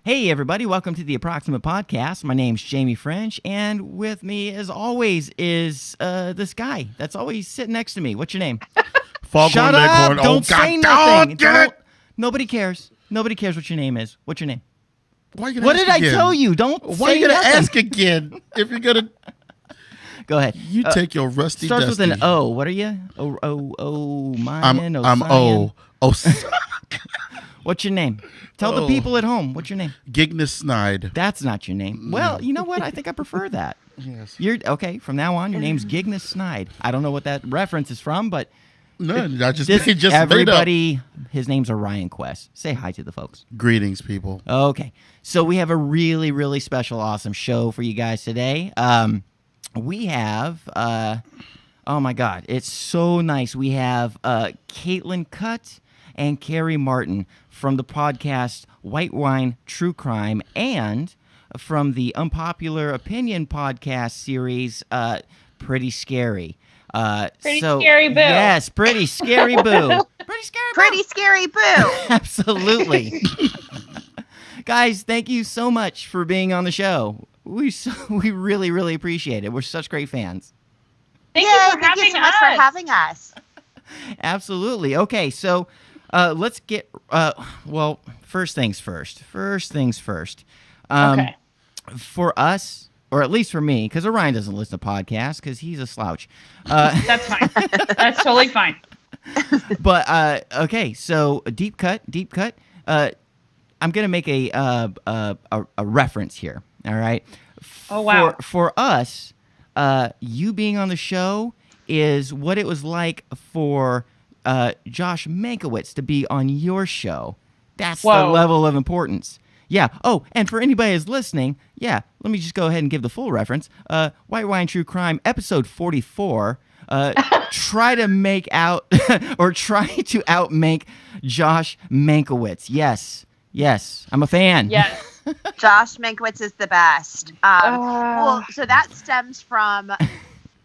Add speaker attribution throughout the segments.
Speaker 1: Hey, everybody. Welcome to the Approximate Podcast. My name's Jamie French, and with me, as always, is this guy that's always sitting next to me. What's your name? Shut up!
Speaker 2: Leghorn.
Speaker 1: Don't say nothing.
Speaker 2: Get it.
Speaker 1: Nobody cares. Nobody cares what your name is. What's your name?
Speaker 2: Why are you gonna
Speaker 1: What
Speaker 2: ask
Speaker 1: did
Speaker 2: again?
Speaker 1: I tell you? Don't
Speaker 2: Why
Speaker 1: say
Speaker 2: are you going to
Speaker 1: nothing.
Speaker 2: ask again? If you're going to...
Speaker 1: Go ahead.
Speaker 2: You take your rusty
Speaker 1: Starts
Speaker 2: dusty.
Speaker 1: with an O. What are you? Mine.
Speaker 2: Oh,
Speaker 1: What's your name? Tell the people at home. What's your name?
Speaker 2: Gignus Snide.
Speaker 1: That's not your name. Well, you know what? I think I prefer that.
Speaker 2: Yes.
Speaker 1: You're okay. From now on, your name's Gignus Snide. I don't know what that reference is from, but
Speaker 2: None. I just made
Speaker 1: everybody. His name's Orion Quest. Say hi to the folks.
Speaker 2: up. Greetings, people.
Speaker 1: Okay, so we have a really, really special, awesome show for you guys today. We have, oh my God, it's so nice. We have Caitlin Cutt and Carrie Martin from the podcast White Wine True Crime, and from the Unpopular Opinion podcast series, Pretty Scary.
Speaker 3: Pretty Scary Boo.
Speaker 1: Yes, Pretty Scary Boo. Pretty Scary Boo.
Speaker 4: Pretty Scary Boo.
Speaker 1: Absolutely. Guys, thank you so much for being on the show. We really, really appreciate it. We're such great fans.
Speaker 3: Thank
Speaker 4: Yay,
Speaker 3: you for
Speaker 4: thank you
Speaker 3: having
Speaker 4: so much
Speaker 3: us.
Speaker 4: for having us.
Speaker 1: Absolutely. Okay, so let's get, well, first things first.
Speaker 3: Okay.
Speaker 1: For us, or at least for me, because Orion doesn't listen to podcasts because he's a slouch.
Speaker 3: That's fine. That's totally fine.
Speaker 1: But, okay, so deep cut. I'm going to make a reference here, all right?
Speaker 3: Oh, wow.
Speaker 1: For us, you being on the show is what it was like for Josh Mankiewicz to be on your show. That's the
Speaker 3: Whoa.
Speaker 1: level of importance. Yeah. Oh, and for anybody who's listening, yeah, let me just go ahead and give the full reference. White Wine True Crime, episode 44. Try to make out, or try to outmake Josh Mankiewicz. Yes, I'm a fan.
Speaker 3: Yes.
Speaker 4: Josh Mankiewicz is the best. Well, so that stems from.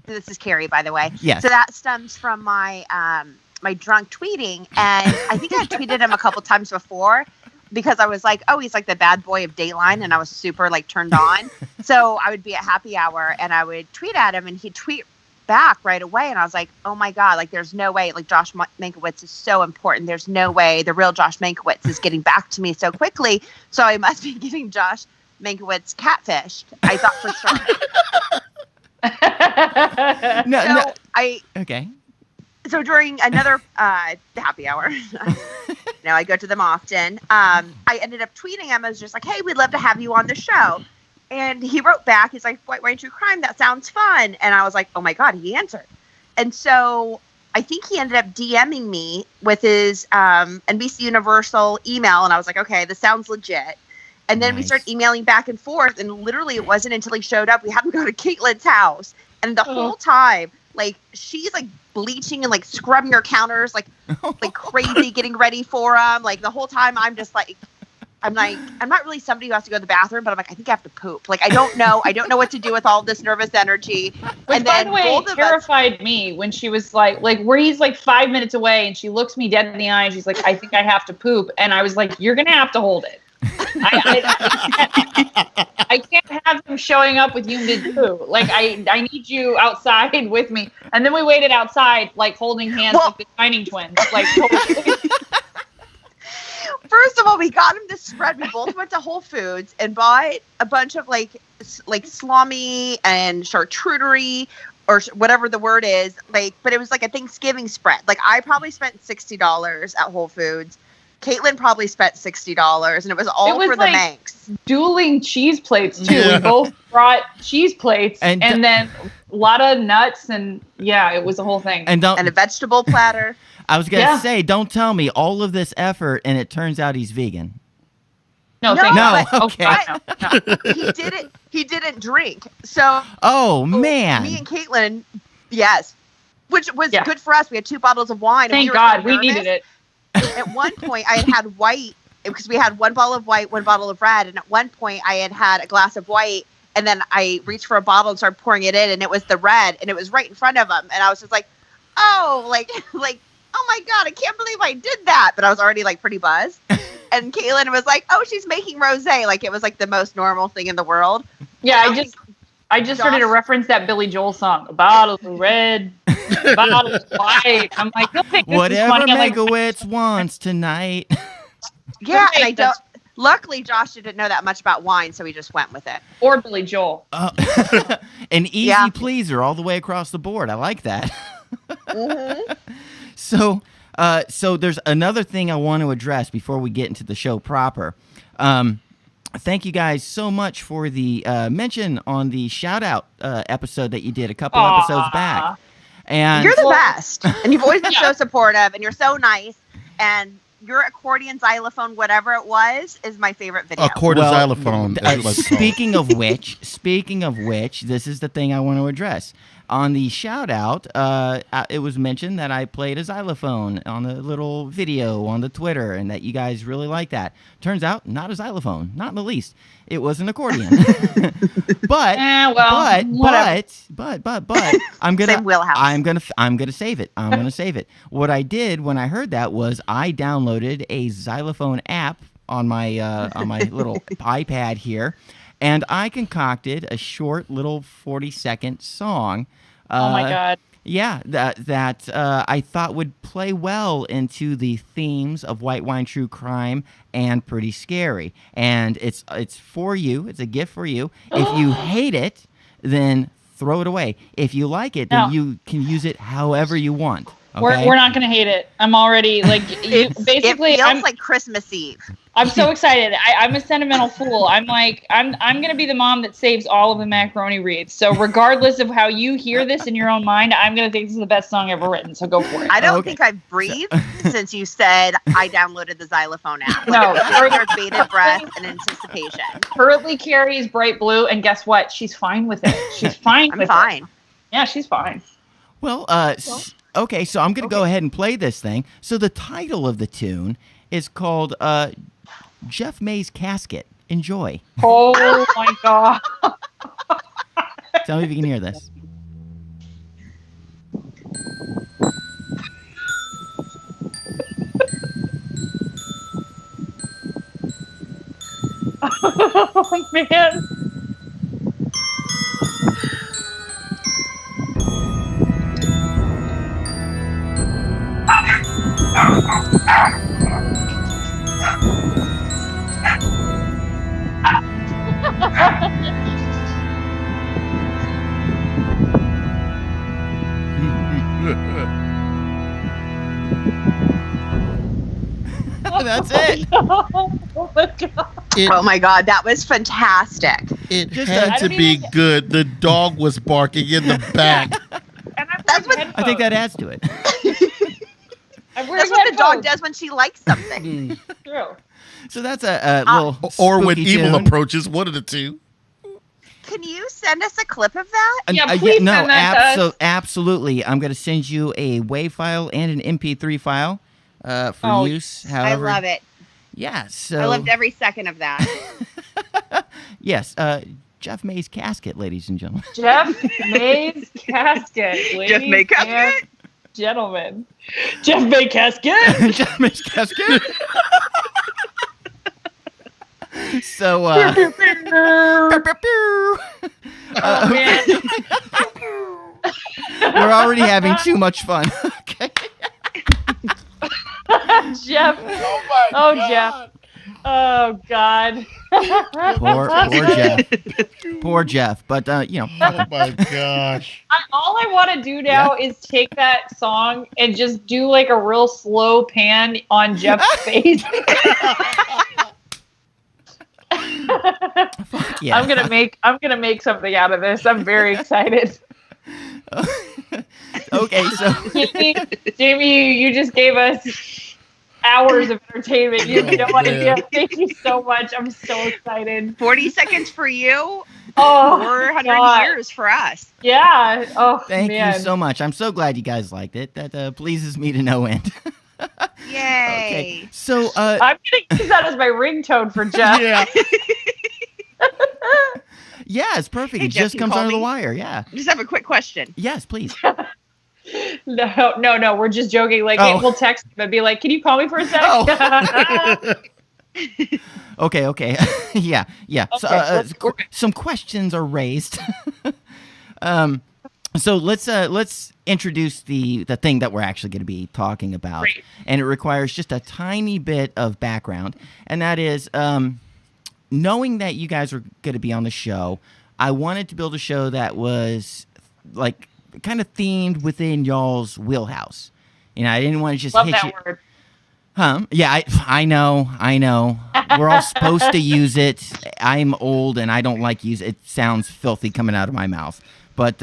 Speaker 4: This is Carrie, by the way.
Speaker 1: Yes.
Speaker 4: So that stems from my my drunk tweeting, and I think I tweeted him a couple times before because I was like, oh, he's like the bad boy of Dateline, and I was super like turned on. So I would be at happy hour, and I would tweet at him, and he'd tweet back right away, and I was like, oh my God, like there's no way, like Josh Mankiewicz is so important, there's no way the real Josh Mankiewicz is getting back to me so quickly, so I must be getting Josh Mankiewicz catfished. I thought for sure.
Speaker 1: Okay.
Speaker 4: So during another happy hour, now I go to them often, I ended up tweeting him. I was just like, hey, we'd love to have you on the show. And he wrote back, he's like, White Wine True Crime, that sounds fun. And I was like, oh my God, he answered. And so I think he ended up DMing me with his NBC Universal email. And I was like, okay, this sounds legit. And then we started emailing back and forth. And literally it wasn't until he showed up, we had to go to Caitlin's house. And the whole time, like, she's like bleaching and like scrubbing her counters, like crazy, getting ready for him. Like the whole time I'm just like, I'm not really somebody who has to go to the bathroom, but I'm like, I think I have to poop. Like, I don't know what to do with all this nervous energy.
Speaker 3: Which,
Speaker 4: and
Speaker 3: by
Speaker 4: then
Speaker 3: the way, terrified me when she was like where he's like 5 minutes away and she looks me dead in the eye and she's like, I think I have to poop. And I was like, you're going to have to hold it. I can't have him showing up with you mid-poo. Like, I need you outside with me. And then we waited outside, like, holding hands like the Shining Twins. Like, totally.
Speaker 4: First of all, we got him this spread. We both went to Whole Foods and bought a bunch of like salami and charcuterie or whatever the word is. Like, but it was like a Thanksgiving spread. Like, I probably spent $60 at Whole Foods. Caitlin probably spent $60, and it was all for the Manx.
Speaker 3: Dueling cheese plates too. Yeah. We both brought cheese plates, and then a lot of nuts, and yeah, it was the whole thing.
Speaker 4: And a vegetable platter.
Speaker 1: I was gonna say, don't tell me all of this effort, and it turns out he's vegan.
Speaker 3: No,
Speaker 1: okay.
Speaker 4: No. He didn't drink. So.
Speaker 1: Oh man.
Speaker 4: Me and Caitlin, yes, which was good for us. We had 2 bottles of wine.
Speaker 3: Thank God, we needed it.
Speaker 4: At one point, I had white because we had 1 bottle of white, 1 bottle of red, and at one point, I had a glass of white, and then I reached for a bottle and started pouring it in, and it was the red, and it was right in front of him, and I was just like, oh, like, oh my God, I can't believe I did that, but I was already like pretty buzzed. And Caitlin was like, "Oh, she's making rosé," like it was like the most normal thing in the world.
Speaker 3: Yeah, I just started to reference that Billy Joel song. A bottle of red, a bottle of white. I'm like, you'll think this is
Speaker 1: Whatever
Speaker 3: funny. I'm like,
Speaker 1: Megawitz wants tonight.
Speaker 4: Yeah, and I
Speaker 3: Okay,
Speaker 4: don't. Luckily, Josh didn't know that much about wine, so he just went with it.
Speaker 3: or Billy Joel.
Speaker 1: An easy
Speaker 4: Yeah.
Speaker 1: pleaser all the way across the board. I like that.
Speaker 4: Mm-hmm.
Speaker 1: So there's another thing I want to address before we get into the show proper. Thank you guys so much for the mention on the shout out episode that you did a couple episodes back. And
Speaker 4: You're the best, and you've always been
Speaker 3: Yeah.
Speaker 4: so supportive, and you're so nice. And your accordion xylophone, whatever it was, is my favorite video.
Speaker 2: Accordion xylophone.
Speaker 1: Speaking of which, this is the thing I want to address. On the shout out, it was mentioned that I played a xylophone on the little video on the Twitter, and that you guys really like that. Turns out, not a xylophone, not in the least. It was an accordion. but I'm gonna
Speaker 4: Same wheelhouse.
Speaker 1: I'm gonna save it. I'm gonna save it. What I did when I heard that was I downloaded a xylophone app on my little iPad here, and I concocted a short little 40-second song.
Speaker 3: Oh my God.
Speaker 1: Yeah, that I thought would play well into the themes of White Wine True Crime and Pretty Scary. And it's for you. It's a gift for you. If you hate it, then throw it away. If you like it, then you can use it however you want. Okay?
Speaker 3: We're not gonna hate it. I'm already like basically.
Speaker 4: It feels like Christmas Eve.
Speaker 3: I'm so excited. I'm a sentimental fool. I'm like, I'm gonna be the mom that saves all of the macaroni wreaths. So regardless of how you hear this in your own mind, I'm gonna think this is the best song ever written. So go for it.
Speaker 4: I don't
Speaker 1: Okay.
Speaker 4: think I've breathed since you said I downloaded the xylophone app.
Speaker 3: No.
Speaker 4: There's bated breath and anticipation.
Speaker 3: Currently carries bright blue, and guess what? She's fine with it. She's fine
Speaker 4: I'm
Speaker 3: with
Speaker 4: fine.
Speaker 3: it. Yeah, she's fine.
Speaker 1: Well, okay, so I'm going to go ahead and play this thing. So the title of the tune is called Jeff May's Casket. Enjoy.
Speaker 3: Oh my God.
Speaker 1: Tell me if you can hear this.
Speaker 3: Oh man.
Speaker 1: That's it.
Speaker 3: Oh my God.
Speaker 4: Oh my God, that was fantastic.
Speaker 2: It
Speaker 1: Just
Speaker 2: had
Speaker 3: I
Speaker 2: to
Speaker 3: don't
Speaker 2: be
Speaker 3: even-
Speaker 2: good. The dog was barking in the back.
Speaker 3: And I'm
Speaker 4: That's
Speaker 3: wearing
Speaker 1: I think
Speaker 3: headphones.
Speaker 1: that adds to it.
Speaker 3: I'm wearing
Speaker 4: That's what the dog
Speaker 3: headphones.
Speaker 4: does when she likes something.
Speaker 3: True.
Speaker 1: So that's a little
Speaker 2: Or when
Speaker 1: spooky
Speaker 2: evil
Speaker 1: tune.
Speaker 2: approaches, one of the two.
Speaker 4: Can you send us a clip of that?
Speaker 3: Yeah, please
Speaker 1: no,
Speaker 3: send that to us.
Speaker 1: absolutely. I'm going to send you a WAV file and an MP3 file for use. However,
Speaker 4: I love it.
Speaker 1: Yeah, so
Speaker 4: I loved every second of that.
Speaker 1: yes, Jeff May's Casket, ladies and gentlemen.
Speaker 3: Jeff May's Casket.
Speaker 4: Jeff May
Speaker 3: ladies
Speaker 4: Casket?
Speaker 3: and Gentlemen. Jeff May Casket.
Speaker 1: Jeff May's Casket. So,
Speaker 3: Oh, man.
Speaker 1: we're already having too much fun. Okay.
Speaker 3: Jeff. Oh, Jeff. Oh, God.
Speaker 1: Poor Jeff. Poor Jeff. But you know,
Speaker 2: Oh my gosh.
Speaker 3: All I want to do now is take that song and just do like a real slow pan on Jeff's face.
Speaker 1: yeah.
Speaker 3: I'm gonna make something out of this. I'm very excited.
Speaker 1: Okay, so
Speaker 3: Jamie, you just gave us hours of entertainment. You have no idea. Thank you so much. I'm so excited.
Speaker 4: 40 seconds for you,
Speaker 3: Oh,
Speaker 4: 400
Speaker 3: God.
Speaker 4: years for us.
Speaker 3: Yeah. Oh,
Speaker 1: thank
Speaker 3: man.
Speaker 1: you so much. I'm so glad you guys liked it. That pleases me to no end.
Speaker 4: Yay.
Speaker 1: Okay, so
Speaker 3: I'm gonna use that as my ringtone for Jeff.
Speaker 2: Yeah.
Speaker 1: yeah, it's perfect.
Speaker 4: Hey,
Speaker 1: It
Speaker 4: Jeff,
Speaker 1: just
Speaker 4: you
Speaker 1: comes
Speaker 4: call
Speaker 1: under the
Speaker 4: me?
Speaker 1: wire. Yeah.
Speaker 4: Just have a quick question.
Speaker 1: Yes, please.
Speaker 3: No, we're just joking. Like,
Speaker 1: Oh.
Speaker 3: we'll text him and be like, "Can you call me for a sec?"
Speaker 1: Oh. Okay. Yeah. So,
Speaker 3: Okay, we're good.
Speaker 1: some questions are raised. So let's introduce the thing that we're actually going to be talking about,
Speaker 3: Great.
Speaker 1: and it requires just a tiny bit of background, and that is knowing that you guys are going to be on the show. I wanted to build a show that was like kind of themed within y'all's wheelhouse. I didn't want to just
Speaker 3: Love
Speaker 1: hit
Speaker 3: that
Speaker 1: you.
Speaker 3: word.
Speaker 1: Huh? Yeah, I know. We're all supposed to use it. I'm old and I don't like use it. It sounds filthy coming out of my mouth. But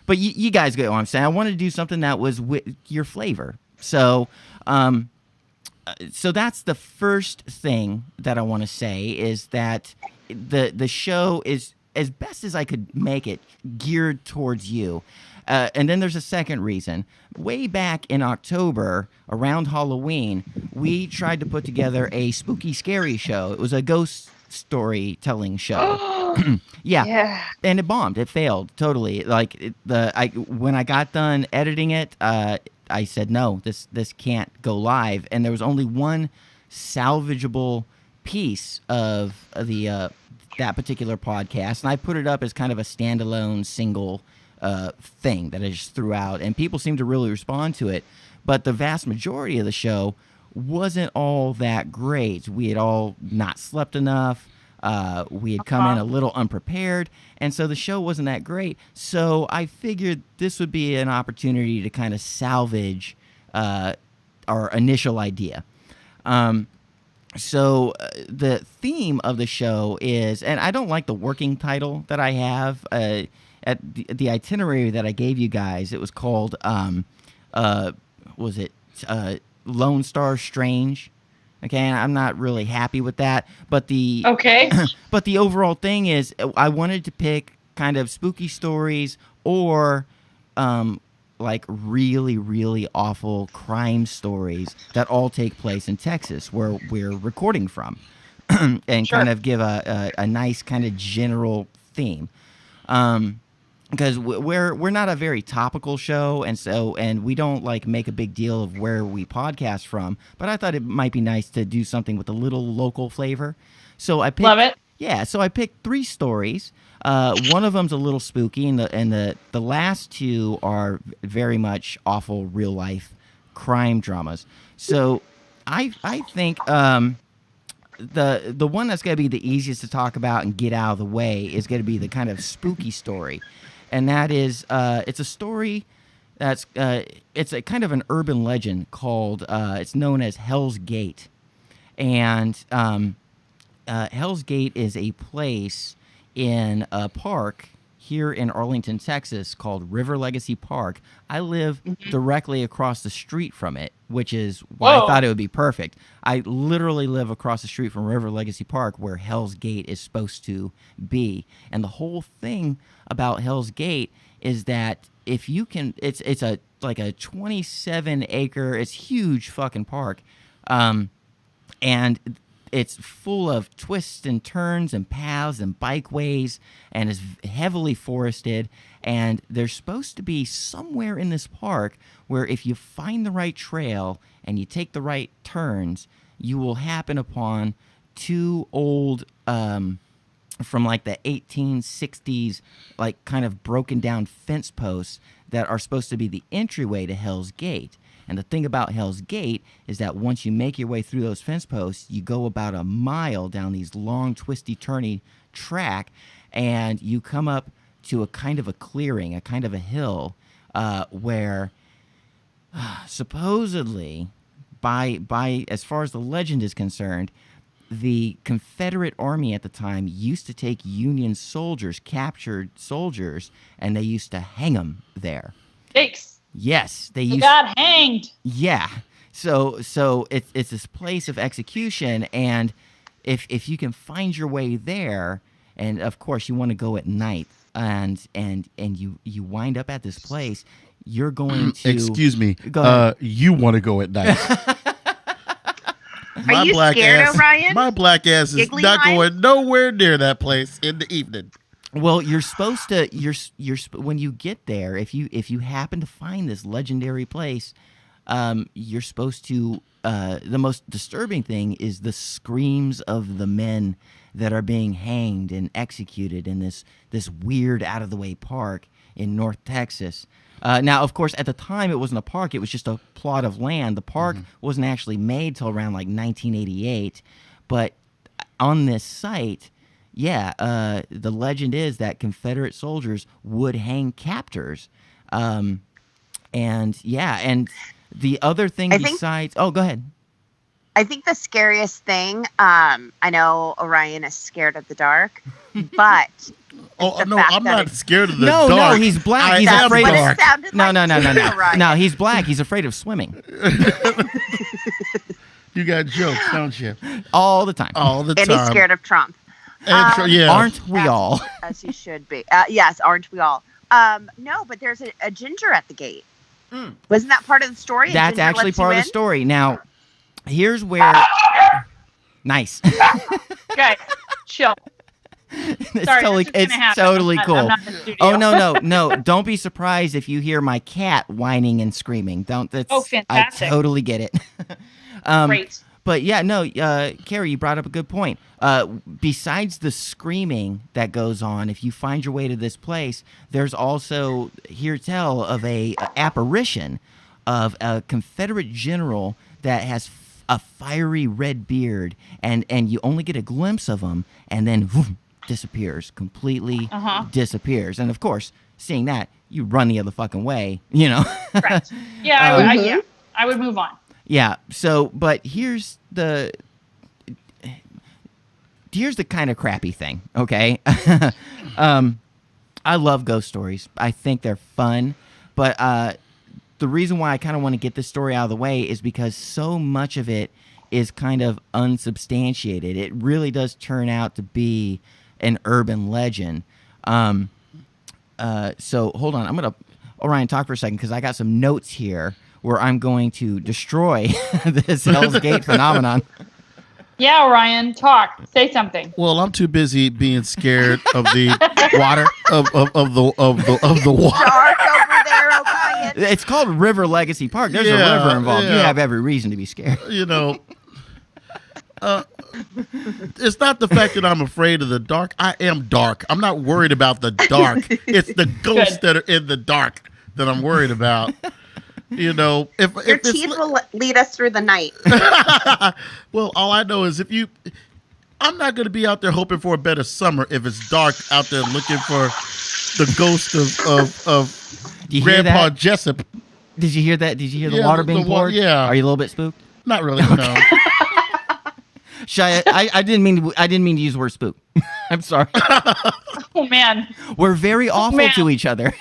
Speaker 1: you guys get what I'm saying. I wanted to do something that was with your flavor. So that's the first thing that I want to say is that the show is, as best as I could make it, geared towards you. And then there's a second reason. Way back in October, around Halloween, we tried to put together a spooky, scary show. It was a ghost storytelling show. Yeah. And it bombed. It failed totally. Like when I got done editing it, I said no, this can't go live. And there was only one salvageable piece of the that particular podcast, and I put it up as kind of a standalone single thing that I just threw out, and people seemed to really respond to it. But the vast majority of the show wasn't all that great. We had all not slept enough. We had come in a little unprepared, and so the show wasn't that great. So I figured this would be an opportunity to kind of salvage our initial idea. So the theme of the show is, and I don't like the working title that I have at the itinerary that I gave you guys. It was called, Lone Star Strange. Okay, and I'm not really happy with that. But the overall thing is, I wanted to pick kind of spooky stories or like really, really awful crime stories that all take place in Texas, where we're recording from, and kind of give a nice kind of general theme. Because we're not a very topical show, and we don't like make a big deal of where we podcast from. But I thought it might be nice to do something with a little local flavor. So I picked,
Speaker 3: Love it.
Speaker 1: Yeah, so I picked 3 stories. One of them's a little spooky, and the last 2 are very much awful real life crime dramas. So I think the one that's going to be the easiest to talk about and get out of the way is going to be the kind of spooky story. And that is, it's a story that's, it's a kind of an urban legend called, it's known as Hell's Gate. And Hell's Gate is a place in a park here in Arlington, Texas called River Legacy Park. I live directly across the street from it, which is why I thought it would be perfect. I literally live across the street from River Legacy Park, where Hell's Gate is supposed to be. And the whole thing about Hell's Gate is that if you can, it's a 27 acre, it's huge fucking park, and it's full of twists and turns and paths and bikeways, and is heavily forested. And there's supposed to be somewhere in this park where if you find the right trail and you take the right turns, you will happen upon 2 old, from like the 1860s, like kind of broken down fence posts that are supposed to be the entryway to Hell's Gate. And the thing about Hell's Gate is that once you make your way through those fence posts, you go about a mile down these long, twisty, turny track, and you come up to a kind of a clearing, a kind of a hill, where supposedly, by as far as the legend is concerned, the Confederate Army at the time used to take Union soldiers, captured soldiers, and they used to hang them there.
Speaker 3: Thanks.
Speaker 1: Yes, they
Speaker 3: got hanged.
Speaker 1: Yeah, so it's this place of execution, and if you can find your way there, and of course you want to go at night, and you wind up at this place, you're going to.
Speaker 2: Excuse me.
Speaker 1: Go ahead.
Speaker 2: You want to go at night?
Speaker 4: Are you scared, Orion?
Speaker 2: My black ass is
Speaker 4: Giggly
Speaker 2: not
Speaker 4: eye?
Speaker 2: going nowhere near that place in the evening.
Speaker 1: Well, you're supposed to. You're when you get there, if you happen to find this legendary place, you're supposed to. The most disturbing thing is the screams of the men that are being hanged and executed in this weird out of the way park in North Texas. Now, of course, at the time it wasn't a park; it was just a plot of land. The park wasn't actually made till around like 1988, but on this site. Yeah, the legend is that Confederate soldiers would hang captors, and the other thing besides, oh, go ahead.
Speaker 4: I think the scariest thing, I know Orion is scared of the dark, but
Speaker 2: Oh no, I'm not scared of the
Speaker 1: dark.
Speaker 2: dark.
Speaker 1: No, he's black. He's
Speaker 2: am
Speaker 1: afraid
Speaker 2: dark.
Speaker 1: of. No. No, he's black. He's afraid of swimming
Speaker 2: You got jokes, don't you?
Speaker 1: all the time.
Speaker 2: All the
Speaker 4: and
Speaker 2: time.
Speaker 4: he's scared of Trump.
Speaker 2: Yeah.
Speaker 1: Aren't we all?
Speaker 4: As he should be. Yes, aren't we all? No, but there's a ginger at the gate. Wasn't that part of the story?
Speaker 1: That's actually part of the story. Now, here's where. Nice.
Speaker 3: Okay, chill.
Speaker 1: It's
Speaker 3: Sorry,
Speaker 1: totally,
Speaker 3: this is
Speaker 1: it's
Speaker 3: gonna happen.
Speaker 1: totally
Speaker 3: I'm
Speaker 1: cool.
Speaker 3: not in the studio.
Speaker 1: Oh no! Don't be surprised if you hear my cat whining and screaming. Don't. That's,
Speaker 3: Oh, fantastic.
Speaker 1: I totally get it.
Speaker 3: Great.
Speaker 1: But yeah, no, Carrie, you brought up a good point. Besides the screaming that goes on, if you find your way to this place, there's also tell of a apparition of a Confederate general that has a fiery red beard, and you only get a glimpse of him, and then whoom, disappears, completely disappears. And of course, seeing that, you run the other fucking way, you know.
Speaker 3: Correct. Yeah, I would move on.
Speaker 1: Yeah. So, but here's the kind of crappy thing. Okay. I love ghost stories. I think they're fun, but the reason why I kind of want to get this story out of the way is because so much of it is kind of unsubstantiated. It really does turn out to be an urban legend. So hold on. I'm gonna Orion talk for a second because I got some notes here where I'm going to destroy this Hell's Gate phenomenon.
Speaker 3: Yeah, Orion, talk. Say something.
Speaker 2: Well, I'm too busy being scared of the
Speaker 1: Water.
Speaker 2: of the water.
Speaker 4: Dark over there, Orion.
Speaker 1: It's called River Legacy Park. There's a river involved. You have every reason to be scared.
Speaker 2: You know, it's not the fact that I'm afraid of the dark. I am dark. I'm not worried about the dark. It's the ghosts that are in the dark that I'm worried about. You know, if
Speaker 4: Your teeth will lead us through the night.
Speaker 2: Well, all I know is I'm not going to be out there hoping for a better summer if it's dark out there looking for the ghost of
Speaker 1: Do you hear
Speaker 2: Grandpa
Speaker 1: that?
Speaker 2: Jessup.
Speaker 1: Did you hear that? Did you hear the
Speaker 2: Yeah,
Speaker 1: water
Speaker 2: the
Speaker 1: being
Speaker 2: wa-
Speaker 1: poured?
Speaker 2: yeah.
Speaker 1: Are you a little bit spooked?
Speaker 2: Not really, no.
Speaker 1: Shy, I didn't mean to use the word spook. I'm sorry.
Speaker 3: Oh man.
Speaker 1: We're very awful
Speaker 3: man.
Speaker 1: to each other.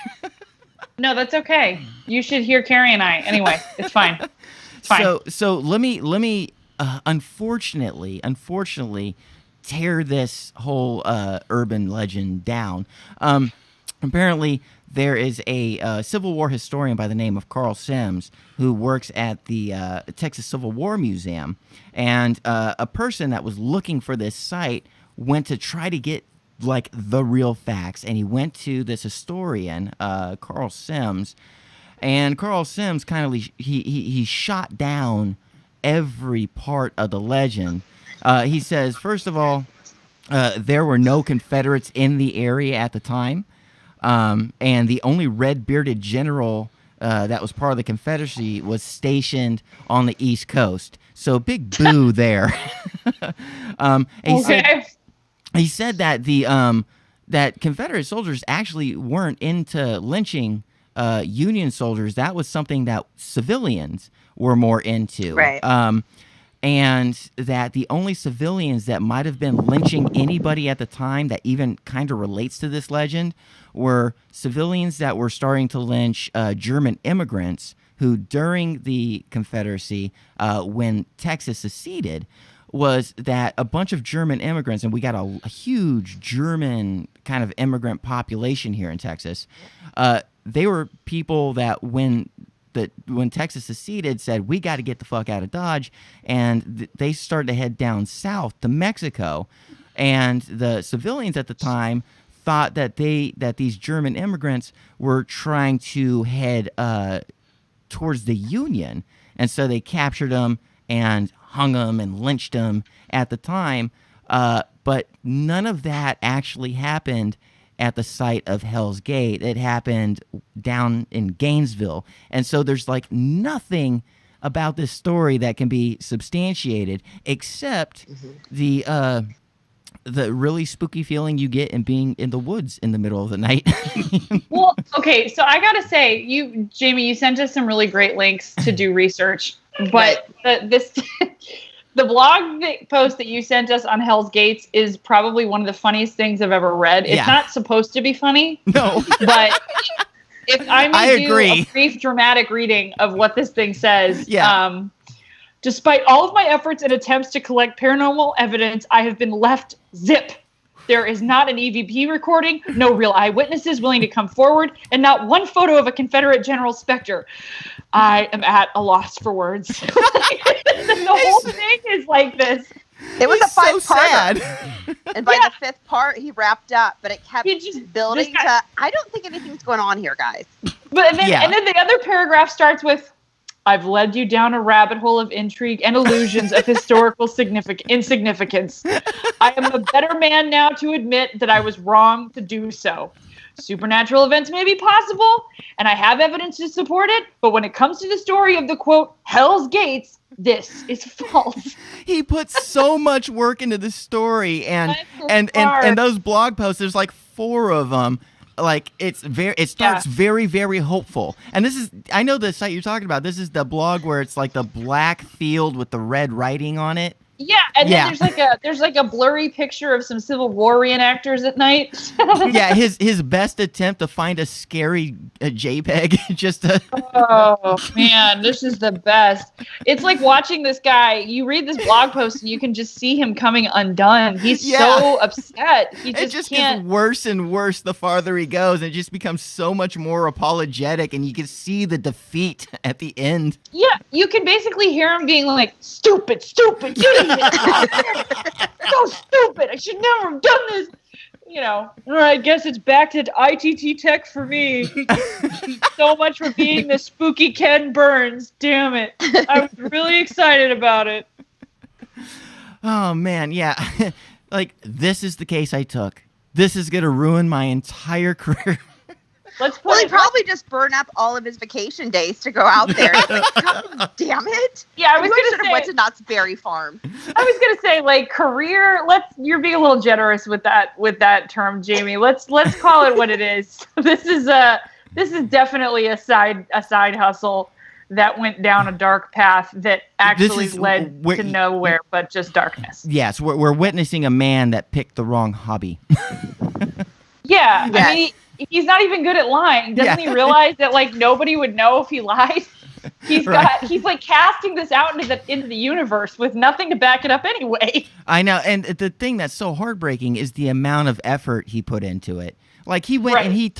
Speaker 3: No, that's okay. You should hear Carrie and I. Anyway, it's fine. It's fine.
Speaker 1: So let me unfortunately tear this whole urban legend down. Apparently there is a Civil War historian by the name of Carl Sims who works at the Texas Civil War Museum, and a person that was looking for this site went to try to get like the real facts, and he went to this historian, Carl Sims, and Carl Sims kind of he shot down every part of the legend. He says, first of all, there were no Confederates in the area at the time, and the only red-bearded general that was part of the Confederacy was stationed on the East Coast. So big boo there. And he said that that Confederate soldiers actually weren't into lynching Union soldiers. That was something that civilians were more into.
Speaker 4: Right.
Speaker 1: And that the only civilians that might have been lynching anybody at the time that even kind of relates to this legend were civilians that were starting to lynch German immigrants who, during the Confederacy, when Texas seceded, was that a bunch of German immigrants, and we got a huge German kind of immigrant population here in Texas. They were people that when Texas seceded said, we got to get the fuck out of Dodge, and they started to head down south to Mexico. And the civilians at the time thought that these German immigrants were trying to head towards the Union. And so they captured him and hung him and lynched him at the time. But none of that actually happened at the site of Hell's Gate. It happened down in Gainesville. And so there's like nothing about this story that can be substantiated except the really spooky feeling you get in being in the woods in the middle of the night.
Speaker 3: Well, okay, so I gotta say, Jamie, you sent us some really great links to do research, but the blog post that you sent us on Hell's Gates is probably one of the funniest things I've ever read. It's not supposed to be funny.
Speaker 1: No.
Speaker 3: But if I may do
Speaker 1: agree.
Speaker 3: a brief dramatic reading of what this thing says.
Speaker 1: Yeah.
Speaker 3: Despite all of my efforts and attempts to collect paranormal evidence, I have been left zip. There is not an EVP recording, no real eyewitnesses willing to come forward, and not one photo of a Confederate General Spectre. I am at a loss for words. The whole thing is like this.
Speaker 4: It was a
Speaker 1: so
Speaker 4: 5-parter.
Speaker 1: sad.
Speaker 4: And by the 5th part, he wrapped up, but it kept
Speaker 3: just
Speaker 4: building to, I don't think anything's going on here, guys.
Speaker 3: But and then the other paragraph starts with, I've led you down a rabbit hole of intrigue and illusions of historical insignificance. I am a better man now to admit that I was wrong to do so. Supernatural events may be possible, and I have evidence to support it, but when it comes to the story of the, quote, Hell's Gates, this is false.
Speaker 1: He puts so much work into the story, and those blog posts, there's like 4 of them. Like it starts very, very hopeful. And this is, I know the site you're talking about. This is the blog where it's like the black field with the red writing on it.
Speaker 3: Yeah, and then there's like a blurry picture of some Civil War reenactors at night.
Speaker 1: Yeah, his best attempt to find a scary JPEG just to.
Speaker 3: Oh man, this is the best. It's like watching this guy. You read this blog post and you can just see him coming undone. He's so upset. He just
Speaker 1: gets worse and worse the farther he goes, and it just becomes so much more apologetic, and you can see the defeat at the end.
Speaker 3: Yeah, you can basically hear him being like, "Stupid, stupid, you so stupid. I should never have done this." You know, I guess it's back to ITT Tech for me. So much for being the spooky Ken Burns. Damn it. I was really excited about it.
Speaker 1: Oh, man. Yeah. Like, this is the case I took. This is going to ruin my entire career.
Speaker 4: Well, he probably just burned up all of his vacation days to go out there. Like, God damn it!
Speaker 3: Yeah, I was going to say,
Speaker 4: went to Knott's Berry Farm.
Speaker 3: I was going to say, like, career. You're being a little generous with that term, Jamie. Let's call it what it is. This is definitely a side hustle that went down a dark path that actually led to nowhere but just darkness.
Speaker 1: Yes, we're witnessing a man that picked the wrong hobby.
Speaker 3: Yeah,
Speaker 4: yes.
Speaker 3: I mean. He's not even good at lying. Doesn't he realize that like nobody would know if he lied? He's like casting this out into the universe with nothing to back it up anyway.
Speaker 1: I know, and the thing that's so heartbreaking is the amount of effort he put into it. Like he went and he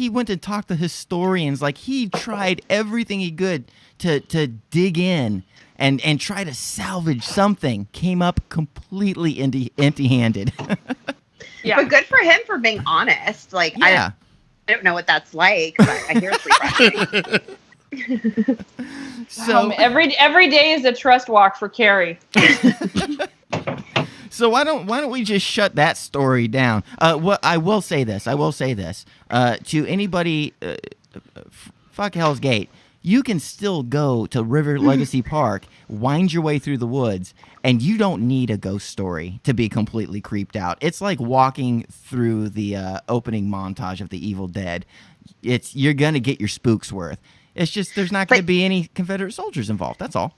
Speaker 1: went and talked to historians. Like he tried everything he could to dig in and try to salvage something. Came up completely empty-handed.
Speaker 4: Yeah. But good for him for being honest. Like, I don't know what that's like, but I hear it's refreshing.
Speaker 3: So every day is a trust walk for Carrie.
Speaker 1: So why don't we just shut that story down? I will say this. To anybody, fuck Hell's Gate. You can still go to River Legacy Park, wind your way through the woods, and you don't need a ghost story to be completely creeped out. It's like walking through the opening montage of The Evil Dead. You're going to get your spooks worth. It's just there's not going to be any Confederate soldiers involved. That's all.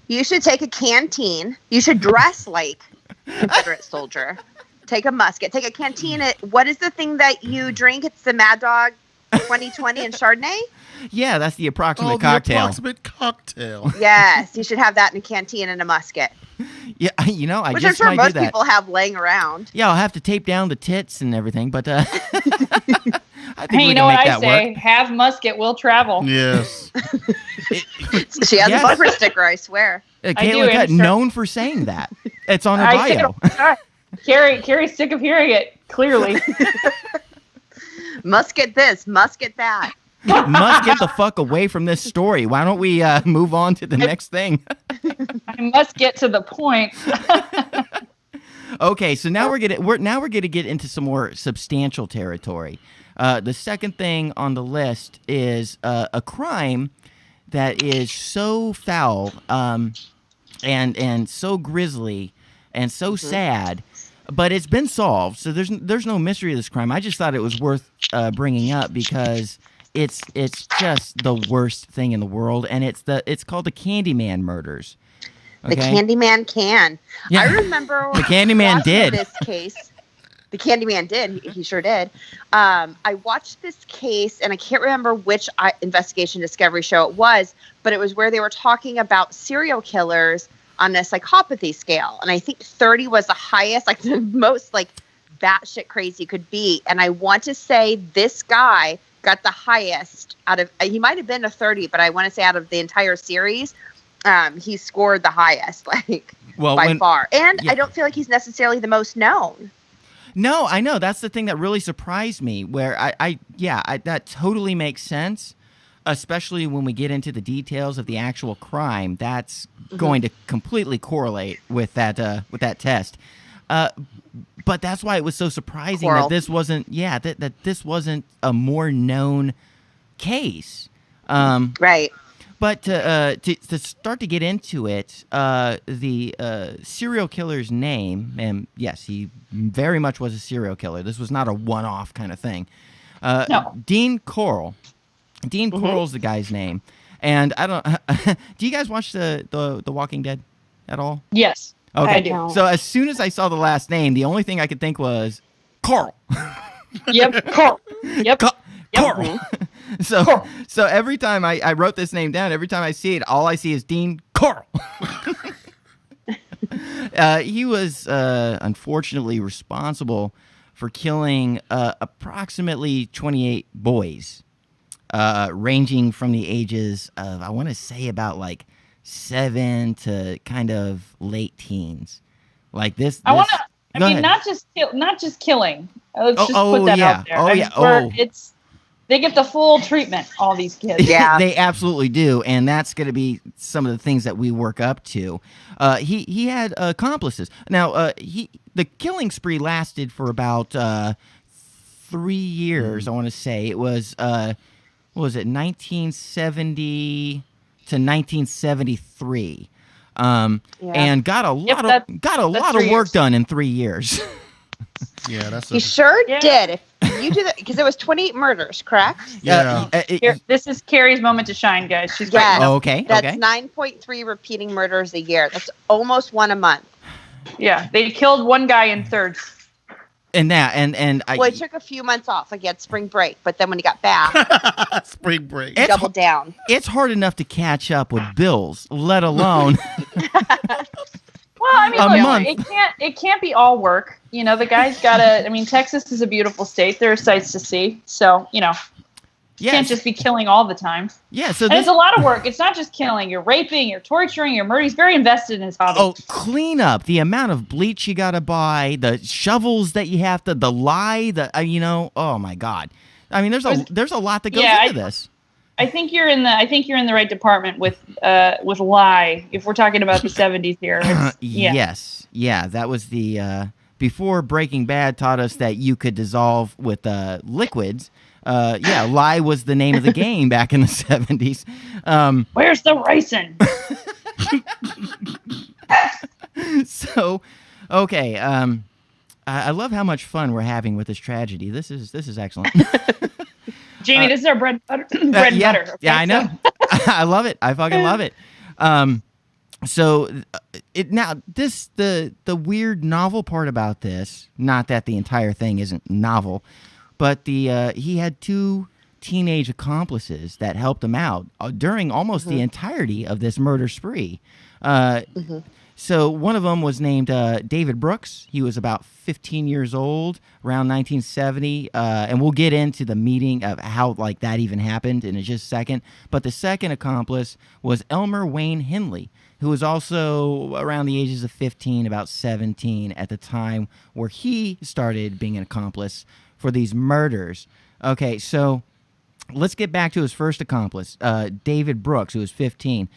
Speaker 4: You should take a canteen. You should dress like a Confederate soldier. Take a musket. Take a canteen. What is the thing that you drink? It's the Mad Dog 2020 and Chardonnay?
Speaker 1: Yeah, that's the approximate cocktail.
Speaker 2: The approximate cocktail.
Speaker 4: Yes, you should have that in a canteen and a musket.
Speaker 1: Yeah, I
Speaker 4: Which
Speaker 1: just
Speaker 4: I'm sure
Speaker 1: might
Speaker 4: most
Speaker 1: do that.
Speaker 4: people have laying around.
Speaker 1: Yeah, I'll have to tape down the tits and everything, but I think
Speaker 3: hey,
Speaker 1: we
Speaker 3: you know
Speaker 1: can
Speaker 3: what
Speaker 1: make
Speaker 3: I
Speaker 1: that
Speaker 3: say?
Speaker 1: work.
Speaker 3: Have musket, will travel.
Speaker 2: Yes.
Speaker 4: She has a bumper sticker, I swear.
Speaker 1: Caitlin Cut, known for saying that. It's on her bio.
Speaker 3: Carrie's sick of hearing it, clearly.
Speaker 4: Musket this, musket that.
Speaker 1: must get the fuck away from this story. Why don't we move on to the next thing?
Speaker 3: I must get to the point.
Speaker 1: Okay, so now we're gonna get into some more substantial territory. The second thing on the list is a crime that is so foul and so grisly and so sad, but it's been solved. So there's no mystery to this crime. I just thought it was worth bringing up because it's just the worst thing in the world, and it's called the Candyman Murders. Okay?
Speaker 4: The Candyman can.
Speaker 1: Yeah.
Speaker 4: I remember
Speaker 1: The Candyman did.
Speaker 4: This case. The Candyman did. He sure did. I watched this case, and I can't remember which investigation discovery show it was, but it was where they were talking about serial killers on a psychopathy scale. And I think 30 was the highest, like the most like batshit crazy could be. And I want to say this guy got the highest out of, he might have been a 30, but I want to say out of the entire series, he scored the highest, like by far. And I don't feel like he's necessarily the most known.
Speaker 1: No, I know. That's the thing that really surprised me, where that totally makes sense, especially when we get into the details of the actual crime. That's going to completely correlate with that test. But that's why it was so surprising that this wasn't, that this wasn't a more known case.
Speaker 4: Right.
Speaker 1: But to start to get into it, the serial killer's name, and yes, he very much was a serial killer. This was not a one-off kind of thing.
Speaker 3: No.
Speaker 1: Dean Corll. Dean Corll's the guy's name. And I don't. Do you guys watch the Walking Dead at all?
Speaker 3: Yes.
Speaker 1: Okay.
Speaker 3: I do.
Speaker 1: So as soon as I saw the last name, the only thing I could think was Carl.
Speaker 3: Yep. Carl. Yep.
Speaker 1: Carl. So every time I wrote this name down, every time I see it, all I see is Dean Corll. He was unfortunately responsible for killing approximately 28 boys, ranging from the ages of, I want to say, about like 7 to kind of late teens. Like this.
Speaker 3: I mean, not just killing. Let's just put that out there. They get the full treatment, all these kids.
Speaker 4: Yeah.
Speaker 1: They absolutely do, and that's going to be some of the things that we work up to. He had accomplices. Now, the killing spree lasted for about 3 years, I want to say. It was, what was it, 1970 to 1973. And got a lot of work done in 3 years.
Speaker 2: Yeah, that's.
Speaker 4: He sure did. If you do that, because it was 28 murders, correct?
Speaker 2: Yeah.
Speaker 3: This is Carrie's moment to shine, guys. She's
Speaker 4: Yes.
Speaker 1: Oh, okay.
Speaker 4: That's
Speaker 1: okay.
Speaker 4: 9.3 repeating murders a year. That's almost one a month.
Speaker 3: Yeah, they killed one guy in thirds.
Speaker 1: And that, and I.
Speaker 4: Well, he took a few months off. Like he had spring break, but then when he got back,
Speaker 2: Spring break.
Speaker 4: he doubled down.
Speaker 1: It's hard enough to catch up with bills, let alone.
Speaker 3: Well, I mean,
Speaker 1: A
Speaker 3: look,
Speaker 1: month.
Speaker 3: it can't be all work. You know, the guy's gotta. I mean, Texas is a beautiful state. There are sights to see. So, you know, you can't just be killing all the time.
Speaker 1: Yeah, so
Speaker 3: and it's a lot of work. It's not just killing. You're raping, you're torturing, you're murdering. He's very invested in his hobby.
Speaker 1: Oh, clean up, the amount of bleach you got to buy, the shovels that you have to, the lye, oh my God. I mean, there's a lot that goes into this.
Speaker 3: I think you're in the right department with lye. If we're talking about the 70s here. Yeah.
Speaker 1: Yes. Yeah, that was the before Breaking Bad taught us that you could dissolve with liquids. Lye was the name of the game back in the 70s.
Speaker 3: Where's the ricin?
Speaker 1: So, okay. I love how much fun we're having with this tragedy. This is excellent.
Speaker 3: Jamie, this is our bread and butter. Okay?
Speaker 1: Yeah, I know. I love it. I fucking love it. So the weird novel part about this, not that the entire thing isn't novel, but he had 2 teenage accomplices that helped him out during almost the entirety of this murder spree. So one of them was named David Brooks. He was about 15 years old, around 1970, and we'll get into the meeting of how that even happened in just a second. But the second accomplice was Elmer Wayne Henley, who was also around the ages of 15, about 17 at the time where he started being an accomplice for these murders. Okay, so let's get back to his first accomplice, David Brooks, who was 15.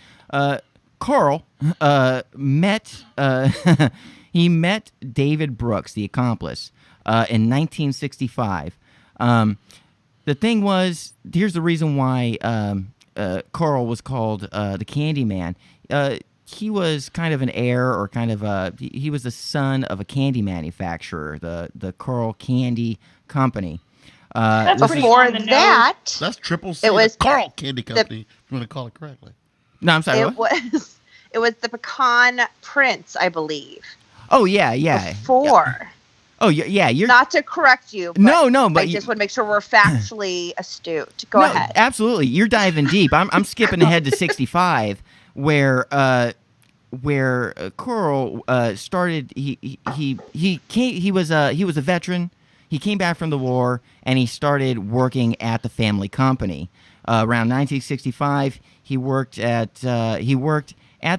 Speaker 1: Carl met he met David Brooks, the accomplice, in 1965. The thing was, here's the reason why Carl was called the Candyman. He was kind of an heir, or kind of he was the son of a candy manufacturer, the Carl Candy Company.
Speaker 3: That's pretty
Speaker 4: Before
Speaker 3: on the nose.
Speaker 4: that,
Speaker 2: That's triple C.
Speaker 4: It was
Speaker 2: the Carl Candy Company. If you want to call it correctly.
Speaker 1: No, I'm sorry.
Speaker 4: it
Speaker 1: What?
Speaker 4: was the Pecan Prince, I believe.
Speaker 1: Oh yeah.
Speaker 4: Before.
Speaker 1: Oh yeah. You're
Speaker 4: Not to correct you. But
Speaker 1: no, but
Speaker 4: I just want to make sure we're factually astute. Go ahead.
Speaker 1: Absolutely, you're diving deep. I'm skipping ahead to 65, where Carl started. He was a veteran. He came back from the war, and he started working at the family company. Around 1965, he worked at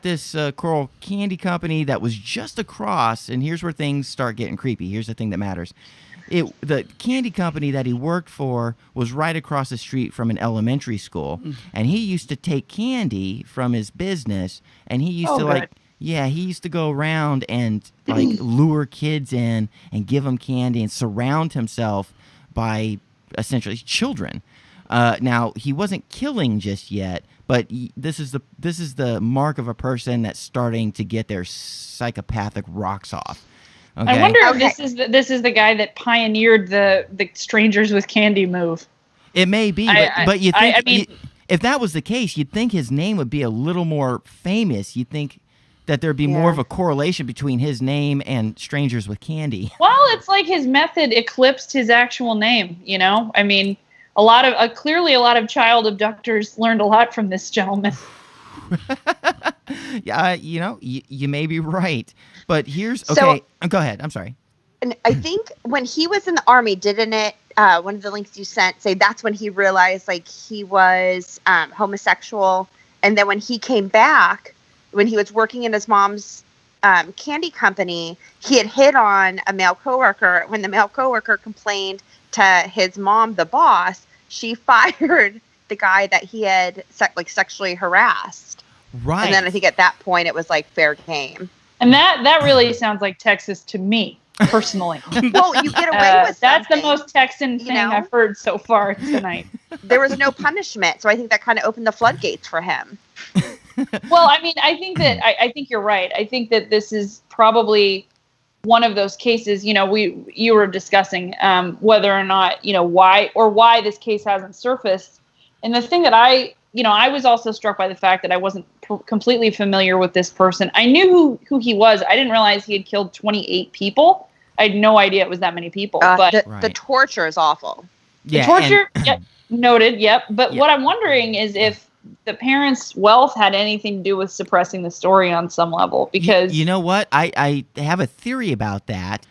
Speaker 1: this Carl Candy Company that was just across. And here's where things start getting creepy. Here's the thing that matters. The candy company that he worked for was right across the street from an elementary school, and he used to take candy from his business, and he used he used to go around and like lure kids in and give them candy and surround himself by essentially children. Now he wasn't killing just yet, but this is the mark of a person that's starting to get their psychopathic rocks off. Okay?
Speaker 3: I wonder if this is the guy that pioneered the strangers with candy move.
Speaker 1: It may be, but you think if that was the case, you'd think his name would be a little more famous. You'd think that there'd be more of a correlation between his name and strangers with candy.
Speaker 3: Well, it's like his method eclipsed his actual name. You know, I mean, clearly a lot of child abductors learned a lot from this gentleman.
Speaker 1: Yeah, you may be right, but here's okay. Go ahead. I'm sorry.
Speaker 4: And I think when he was in the Army, didn't it? One of the links you sent say that's when he realized like he was homosexual, and then when he came back, when he was working in his mom's candy company, he had hit on a male coworker. When the male coworker complained to his mom, the boss, she fired the guy that he had sexually harassed.
Speaker 1: Right.
Speaker 4: And then I think at that point it was like fair game.
Speaker 3: And that really sounds like Texas to me, personally.
Speaker 4: Well, you get away with
Speaker 3: that's the
Speaker 4: something,
Speaker 3: most Texan thing I've heard so far tonight.
Speaker 4: There was no punishment, so I think that kind of opened the floodgates for him.
Speaker 3: Well, I mean, I think you're right. I think that this is probably one of those cases. You were discussing whether or not why this case hasn't surfaced. And the thing that I was also struck by the fact that I wasn't completely familiar with this person. I knew who he was. I didn't realize he had killed 28 people. I had no idea it was that many people. But
Speaker 4: the torture is awful.
Speaker 3: The torture, noted, yep. But what I'm wondering is if the parents' wealth had anything to do with suppressing the story on some level. Because
Speaker 1: you know what? I have a theory about that.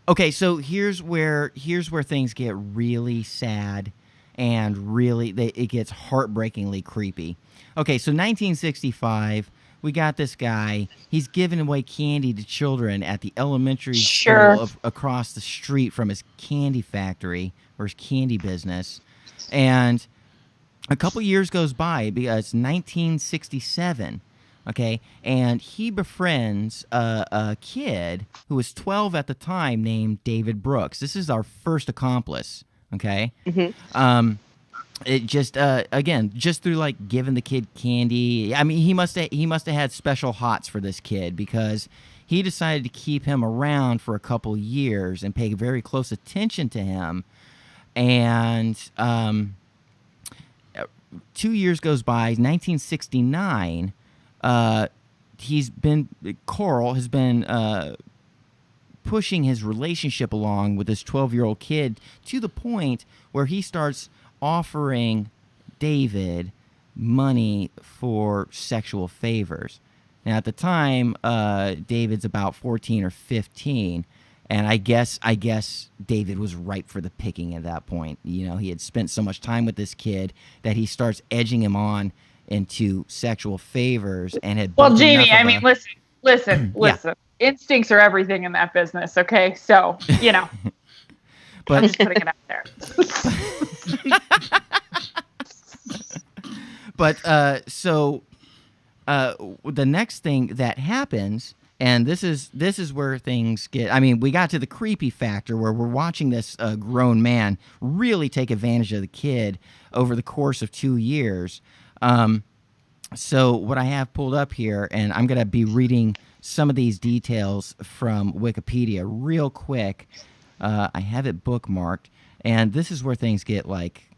Speaker 1: Okay, so here's where things get really sad. And really, it gets heartbreakingly creepy. Okay, so 1965, we got this guy. He's giving away candy to children at the elementary school across the street from his candy factory or his candy business. And a couple years goes by, because it's 1967, okay? And he befriends a kid who was 12 at the time named David Brooks. This is our first accomplice. Okay. Mm-hmm. It just again, just through like giving the kid candy. I mean, he must have had special hots for this kid, because he decided to keep him around for a couple years and pay very close attention to him. And 2 years goes by. 1969. Carl has been pushing his relationship along with this 12-year-old kid to the point where he starts offering David money for sexual favors. Now, at the time, David's about 14 or 15, and I guess David was ripe for the picking at that point. He had spent so much time with this kid that he starts edging him on into sexual favors, and had.
Speaker 3: Well, Jamie, I mean, listen. Yeah. Instincts are everything in that business, okay? So,
Speaker 1: but
Speaker 3: I'm just putting it out there.
Speaker 1: But so the next thing that happens, and this is where things get. I mean, we got to the creepy factor where we're watching this grown man really take advantage of the kid over the course of 2 years. So what I have pulled up here, and I'm going to be reading some of these details from Wikipedia real quick. I have it bookmarked, and this is where things get like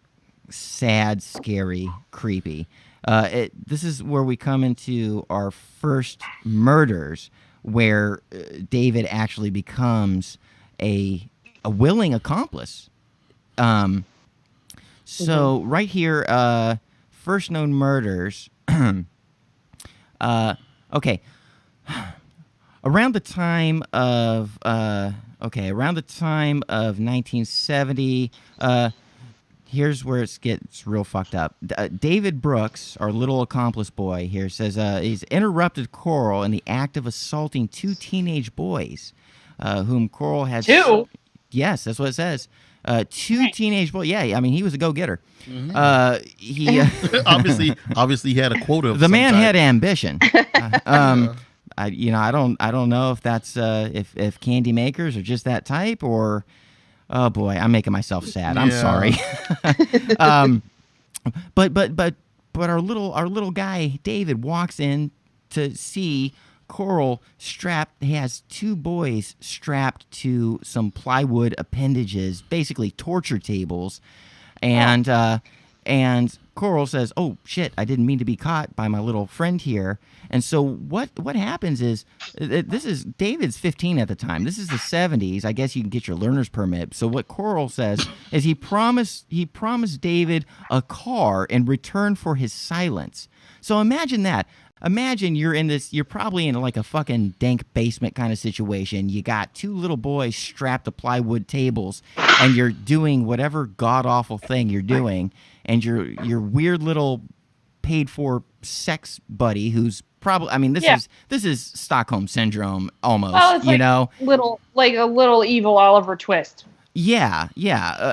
Speaker 1: sad, scary, creepy. This is where we come into our first murders, where David actually becomes a willing accomplice. So right here, first known murders. Okay. Around the time of 1970, here's where it gets real fucked up. David Brooks, our little accomplice boy here, says he's interrupted Coral in the act of assaulting 2 teenage boys, whom Coral had...
Speaker 3: 2?
Speaker 1: Yes, that's what it says. 2 teenage boys. Yeah, I mean, he was a go-getter. He
Speaker 2: obviously he had a quota. Of
Speaker 1: the man
Speaker 2: type.
Speaker 1: had ambition. I don't know if that's if candy makers are just that type, or oh boy, I'm making myself sad. I'm sorry. But our little guy David walks in to see Coral strapped. He has 2 boys strapped to some plywood appendages, basically torture tables, and Coral says, "Oh shit, I didn't mean to be caught by my little friend here." And so what happens is, this is David's 15 at the time. This is the 70s. I guess you can get your learner's permit. So what Coral says is he promised David a car in return for his silence. So imagine that. Imagine you're probably in like a fucking dank basement kind of situation. You got 2 little boys strapped to plywood tables, and you're doing whatever god-awful thing you're doing, and your weird little paid-for sex buddy who's probably, I mean, this is Stockholm Syndrome almost,
Speaker 3: well, it's
Speaker 1: know?
Speaker 3: A little evil Oliver Twist.
Speaker 1: Yeah.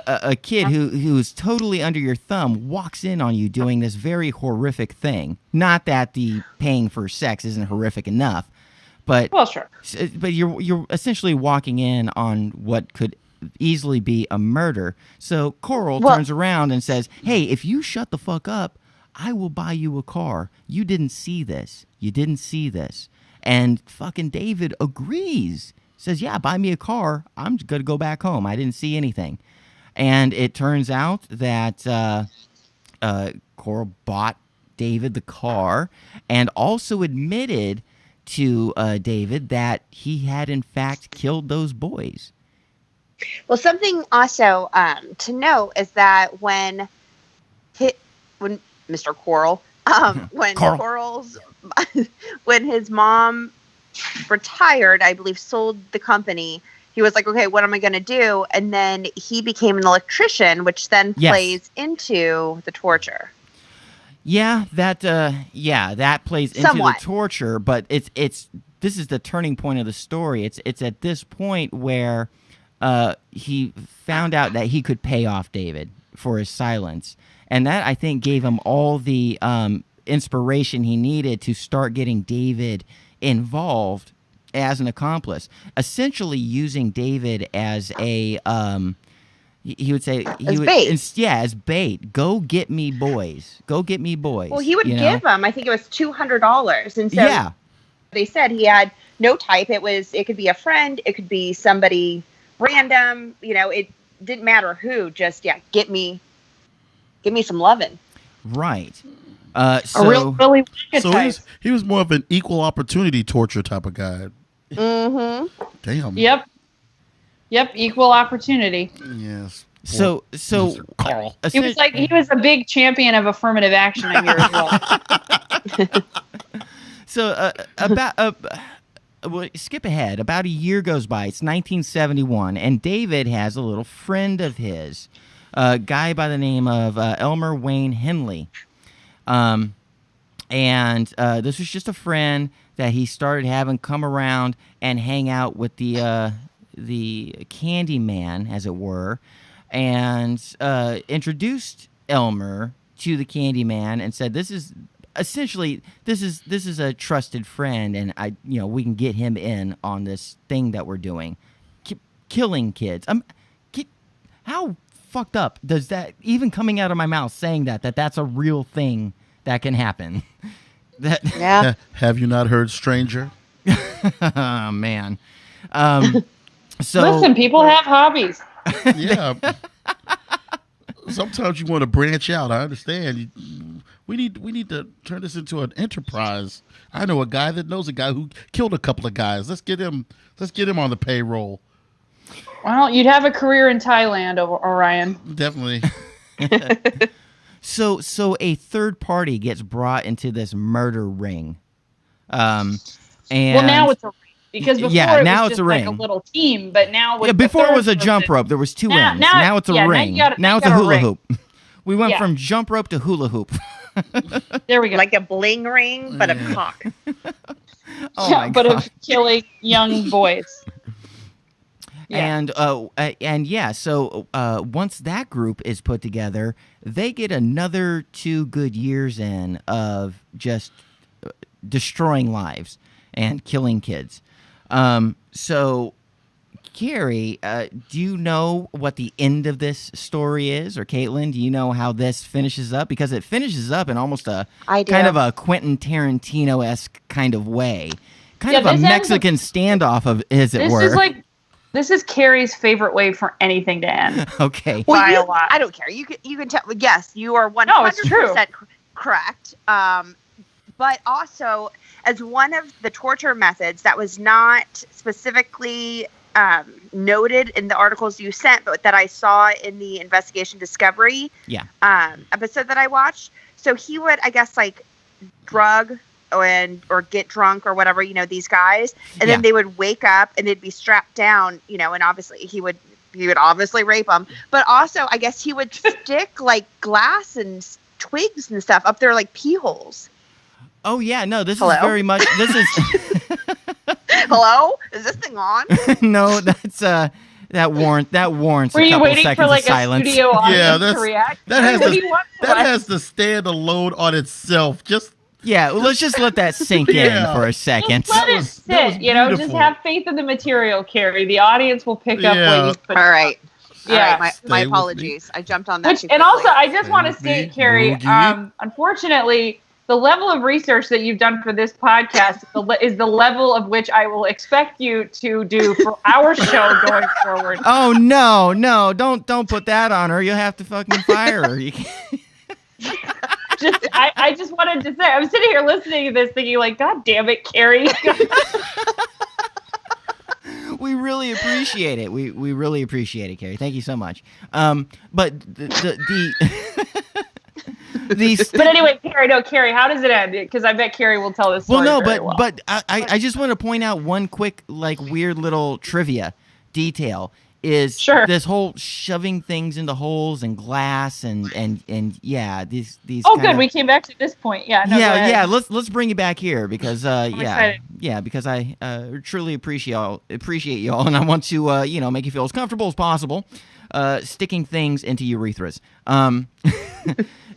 Speaker 1: A kid who's totally under your thumb walks in on you doing this very horrific thing. Not that the paying for sex isn't horrific enough, but
Speaker 3: well, sure.
Speaker 1: But you're essentially walking in on what could easily be a murder. So Coral turns around and says, "Hey, if you shut the fuck up, I will buy you a car. You didn't see this. And fucking David agrees. Says, "Yeah, buy me a car. I'm going to go back home. I didn't see anything." And it turns out that Coral bought David the car and also admitted to David that he had, in fact, killed those boys.
Speaker 4: Well, something also to note is that when Mr. Coral, when his mom retired, I believe, sold the company, he was like, okay, what am I going to do? And then he became an electrician, which then plays into the torture.
Speaker 1: Yeah, that plays into
Speaker 4: Somewhat.
Speaker 1: the torture, but this is the turning point of the story. It's at this point where he found out that he could pay off David for his silence, and that, I think, gave him all the inspiration he needed to start getting David involved as an accomplice, essentially using David as a he would say as bait. Go get me boys. Well,
Speaker 4: he would give him, I think it was $200, and so they said he had no type. It could be a friend, it could be somebody random. It didn't matter who. Just give me some loving.
Speaker 1: Right.
Speaker 3: Really
Speaker 2: So he was more of an equal opportunity torture type of guy.
Speaker 4: Mm-hmm.
Speaker 2: Damn.
Speaker 3: Yep. Equal opportunity.
Speaker 2: Yes.
Speaker 1: So
Speaker 2: Carl.
Speaker 3: He was a big champion of affirmative action in here as well.
Speaker 1: So skip ahead. About a year goes by. It's 1971, and David has a little friend of his, a guy by the name of Elmer Wayne Henley. And this was just a friend that he started having come around and hang out with the Candyman, as it were, and introduced Elmer to the Candyman and said, "This is essentially this is a trusted friend, and we can get him in on this thing that we're doing, killing kids." How fucked up does that even coming out of my mouth saying that's a real thing that can happen?
Speaker 4: Yeah.
Speaker 2: Have you not heard Stranger?
Speaker 1: Oh, man. So
Speaker 3: listen, people have hobbies.
Speaker 2: Yeah. Sometimes you want to branch out. I understand. We need to turn this into an enterprise. I know a guy that knows a guy who killed a couple of guys. Let's get him on the payroll.
Speaker 3: Well, you'd have a career in Thailand, Orion.
Speaker 2: Definitely.
Speaker 1: So a third party gets brought into this murder ring. And
Speaker 3: now it's a ring. Because before it was just
Speaker 1: a
Speaker 3: like
Speaker 1: ring.
Speaker 3: a little team, but now with
Speaker 1: before
Speaker 3: the
Speaker 1: it was a
Speaker 3: third
Speaker 1: jump
Speaker 3: person-
Speaker 1: rope. There was two
Speaker 3: Now-
Speaker 1: ends.
Speaker 3: now-
Speaker 1: Now it's a
Speaker 3: yeah, now
Speaker 1: ring.
Speaker 3: you gotta-
Speaker 1: Now
Speaker 3: you
Speaker 1: it's a
Speaker 3: got a
Speaker 1: hula
Speaker 3: ring.
Speaker 1: hoop. We went
Speaker 3: Yeah.
Speaker 1: from jump rope to hula hoop.
Speaker 3: There we go.
Speaker 4: Like a bling ring, but a cock.
Speaker 1: Oh
Speaker 3: yeah,
Speaker 1: my
Speaker 3: but
Speaker 1: God.
Speaker 3: of killing young boys. Yeah.
Speaker 1: So once that group is put together, they get another 2 good years in of just destroying lives and killing kids. So, Carrie, do you know what the end of this story is? Or Caitlin, do you know how this finishes up? Because it finishes up in almost a
Speaker 4: I do.
Speaker 1: kind of a Quentin Tarantino-esque kind of way. Kind of a
Speaker 3: this ends
Speaker 1: Mexican standoff, as it were.
Speaker 3: This is Carrie's favorite way for anything to end.
Speaker 1: Okay.
Speaker 3: By a
Speaker 4: Well,
Speaker 3: lot.
Speaker 4: I don't care. You can tell. Yes, you are 100%
Speaker 3: No, it's true.
Speaker 4: correct. But also, as one of the torture methods that was not specifically noted in the articles you sent, but that I saw in the Investigation Discovery episode that I watched. So he would, I guess, like drug or get drunk or whatever, these guys, and then they would wake up and they'd be strapped down, and obviously he would obviously rape them, but also I guess he would stick like glass and twigs and stuff up their like pee holes.
Speaker 1: Oh yeah, no, this
Speaker 4: Hello?
Speaker 1: is very much. This is
Speaker 4: Hello, is this thing on?
Speaker 1: no, that's that warrants
Speaker 3: Were
Speaker 1: a
Speaker 3: you
Speaker 1: couple
Speaker 3: waiting
Speaker 1: seconds
Speaker 3: for like
Speaker 1: of silence.
Speaker 3: a studio audience to react?
Speaker 2: that has
Speaker 3: What
Speaker 2: to,
Speaker 3: do you want from
Speaker 2: that
Speaker 3: us?
Speaker 2: has to stand alone on itself. Just
Speaker 1: Yeah, well, let's just let that sink
Speaker 2: Yeah.
Speaker 1: in for a second.
Speaker 3: Just let it
Speaker 2: that
Speaker 3: sit.
Speaker 2: was
Speaker 3: Just
Speaker 2: beautiful.
Speaker 3: have faith in the material, Carrie. The audience will pick up
Speaker 2: Yeah.
Speaker 3: what you put.
Speaker 4: All right.
Speaker 3: Yeah.
Speaker 4: All right,
Speaker 2: Stay
Speaker 4: my
Speaker 2: with
Speaker 4: apologies. I jumped on that.
Speaker 3: Which,
Speaker 4: too
Speaker 3: and
Speaker 4: quickly.
Speaker 3: also, I just want to
Speaker 2: Stay with
Speaker 3: state,
Speaker 2: me,
Speaker 3: Carrie,
Speaker 2: Boogie.
Speaker 3: unfortunately, the level of research that you've done for this podcast is the level of which I will expect you to do for our show going forward.
Speaker 1: Oh no, don't put that on her. You'll have to fucking fire her. You can't.
Speaker 3: I just wanted to say, I'm sitting here listening to this thinking like, God damn it, Carrie.
Speaker 1: We really appreciate it. We really appreciate it, Carrie. Thank you so much. But
Speaker 3: But anyway, Carrie, how does it end? Because I bet Carrie will tell this story very well.
Speaker 1: but I just want to point out one quick, like, weird little trivia detail is this whole shoving things into holes and glass and these.
Speaker 3: Oh, good. We came back to this point. Yeah. No, go ahead.
Speaker 1: Yeah. Let's bring you back here because
Speaker 3: excited.
Speaker 1: because I truly appreciate y'all, and I want to make you feel as comfortable as possible, sticking things into urethras.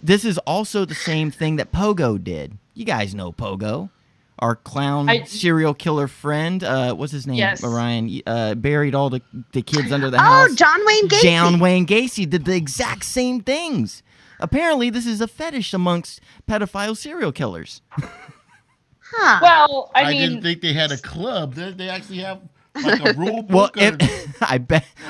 Speaker 1: This is also the same thing that Pogo did. You guys know Pogo, our clown serial killer friend. What's his name?
Speaker 3: Yes.
Speaker 1: Orion. Buried all the kids under the house.
Speaker 4: Oh, John Wayne Gacy.
Speaker 1: John Wayne Gacy did the exact same things. Apparently, this is a fetish amongst pedophile serial killers.
Speaker 4: Huh.
Speaker 3: Well, I
Speaker 2: didn't
Speaker 3: mean,
Speaker 2: think they had a club. They actually have like a rule
Speaker 1: Well,
Speaker 2: book. or-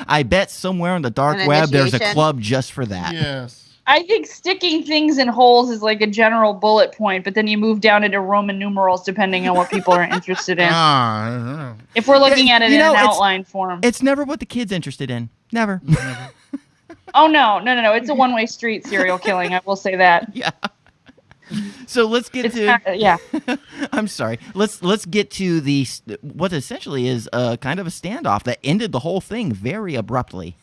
Speaker 1: I bet somewhere on the dark
Speaker 4: An
Speaker 1: web there's a
Speaker 4: initiation?
Speaker 1: club just for that.
Speaker 2: yes.
Speaker 3: I think sticking things in holes is like a general bullet point, but then you move down into Roman numerals depending on what people are interested in.
Speaker 2: Ah,
Speaker 3: If we're looking at it in an
Speaker 1: it's-
Speaker 3: outline form.
Speaker 1: It's never what the kid's interested in. Never.
Speaker 3: Oh, no. It's a one-way street serial killing. I will say that.
Speaker 1: Yeah. So let's get
Speaker 3: It's
Speaker 1: to.
Speaker 3: yeah.
Speaker 1: I'm sorry. Let's get to what essentially is kind of a standoff that ended the whole thing very abruptly.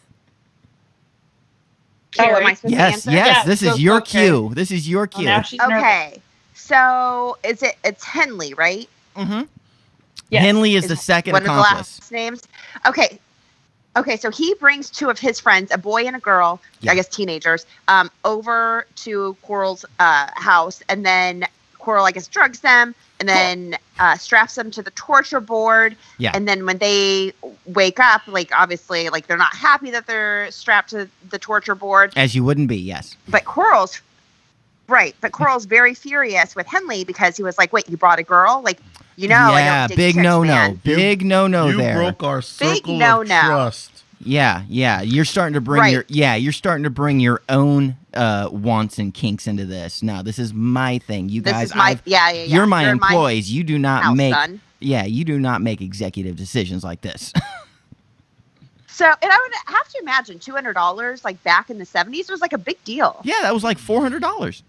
Speaker 4: Oh, am I
Speaker 3: Carrie.
Speaker 4: supposed to
Speaker 1: Yes.
Speaker 4: answer?
Speaker 1: Yes.
Speaker 3: Yeah,
Speaker 1: This
Speaker 3: so
Speaker 1: is your
Speaker 3: okay.
Speaker 1: cue. This is your
Speaker 3: Well,
Speaker 1: cue.
Speaker 3: now she's nervous.
Speaker 4: Okay. So it's Henley, right?
Speaker 1: Mm-hmm.
Speaker 3: Yes.
Speaker 1: Henley is the second
Speaker 4: one
Speaker 1: accomplice.
Speaker 4: of the last names. Okay. Okay, so he brings two of his friends, a boy and a girl,
Speaker 1: Yeah.
Speaker 4: I guess teenagers, over to Coral's house, and then Coral, I guess, drugs them, and then straps them to the torture board.
Speaker 1: Yeah.
Speaker 4: And then when they wake up, like, obviously, like, they're not happy that they're strapped to the torture board.
Speaker 1: As you wouldn't be, yes.
Speaker 4: But Coral's very furious with Henley because he was like, wait, you brought a girl? Like, I don't dig
Speaker 1: big
Speaker 4: chicks,
Speaker 1: no-no.
Speaker 4: man.
Speaker 1: Big no-no
Speaker 2: You
Speaker 1: there.
Speaker 2: broke our circle
Speaker 4: no-no.
Speaker 2: of trust.
Speaker 1: Yeah. You're starting to bring
Speaker 4: Right.
Speaker 1: you're starting to bring your own wants and kinks into this. No, this is my thing. You
Speaker 4: This
Speaker 1: guys,
Speaker 4: is my, yeah.
Speaker 1: you're my
Speaker 4: You're in my
Speaker 1: employees. You do not
Speaker 4: house,
Speaker 1: make
Speaker 4: son.
Speaker 1: you do not make executive decisions like this.
Speaker 4: So, and I would have to imagine $200, like, back in the 70s was like a big deal.
Speaker 1: Yeah, that was like $400.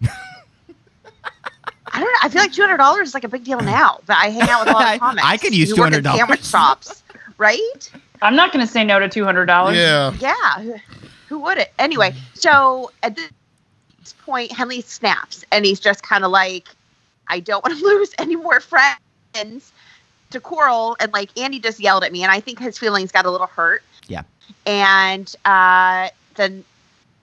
Speaker 4: I don't know. I feel like $200 is like a big deal now, but I hang out with a lot of comics.
Speaker 1: I could use
Speaker 4: who work in
Speaker 1: $200.
Speaker 4: sandwich shops, right?
Speaker 3: I'm not going to say no to $200.
Speaker 2: Yeah.
Speaker 4: Yeah. Who would it? Anyway, so at this point, Henley snaps, and he's just kind of like, I don't want to lose any more friends to Coral. And, like, Andy just yelled at me, and I think his feelings got a little hurt.
Speaker 1: Yeah.
Speaker 4: And then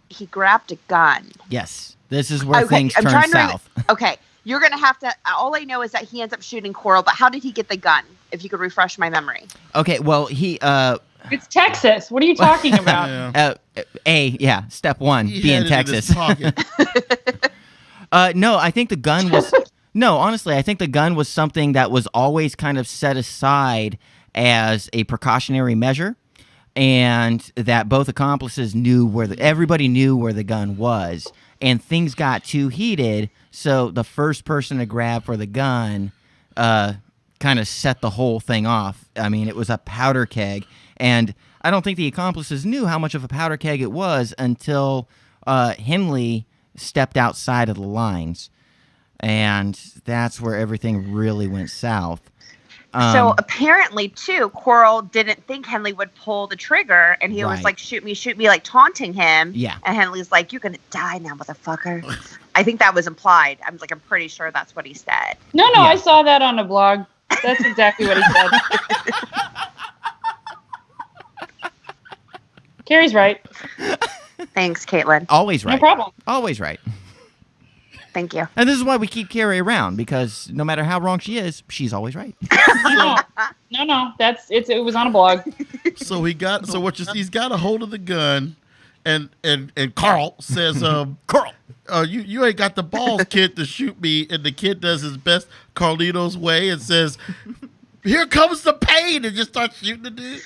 Speaker 4: he grabbed a gun.
Speaker 1: Yes. This is where things
Speaker 4: I'm
Speaker 1: turn
Speaker 4: trying to
Speaker 1: south.
Speaker 4: Okay, you're going to have to, all I know is that he ends up shooting Coral, but how did he get the gun? If you could refresh my memory.
Speaker 1: Okay, well, he
Speaker 3: It's Texas. What are you talking about?
Speaker 2: Yeah.
Speaker 1: step one,
Speaker 2: He
Speaker 1: be in
Speaker 2: had it his
Speaker 1: Texas.
Speaker 2: pocket.
Speaker 1: No, I think the gun was no, honestly, I think the gun was something that was always kind of set aside as a precautionary measure, and that both accomplices knew everybody knew where the gun was, and things got too heated, so the first person to grab for the gun kind of set the whole thing off. I mean, it was a powder keg, and I don't think the accomplices knew how much of a powder keg it was until Henley stepped outside of the lines, and that's where everything really went south.
Speaker 4: So apparently, too, Coral didn't think Henley would pull the trigger, and he was
Speaker 1: Right.
Speaker 4: like, shoot me, like taunting him.
Speaker 1: Yeah.
Speaker 4: And Henley's like, you're going to die now, motherfucker. I think that was implied. I'm pretty sure that's what he said.
Speaker 3: No,
Speaker 1: Yeah.
Speaker 3: I saw that on a blog. That's exactly what he said. Carrie's right.
Speaker 4: Thanks, Caitlin.
Speaker 1: Always right.
Speaker 3: No problem.
Speaker 1: Always right.
Speaker 4: Thank you.
Speaker 1: And this is why we keep Carrie around, because no matter how wrong she is, she's always right.
Speaker 3: No. It was on a blog.
Speaker 2: So he's got a hold of the gun, and Carl says, Carl, you ain't got the balls, kid, to shoot me. And the kid does his best Carlito's way and says, here comes the pain, and just starts shooting the dude.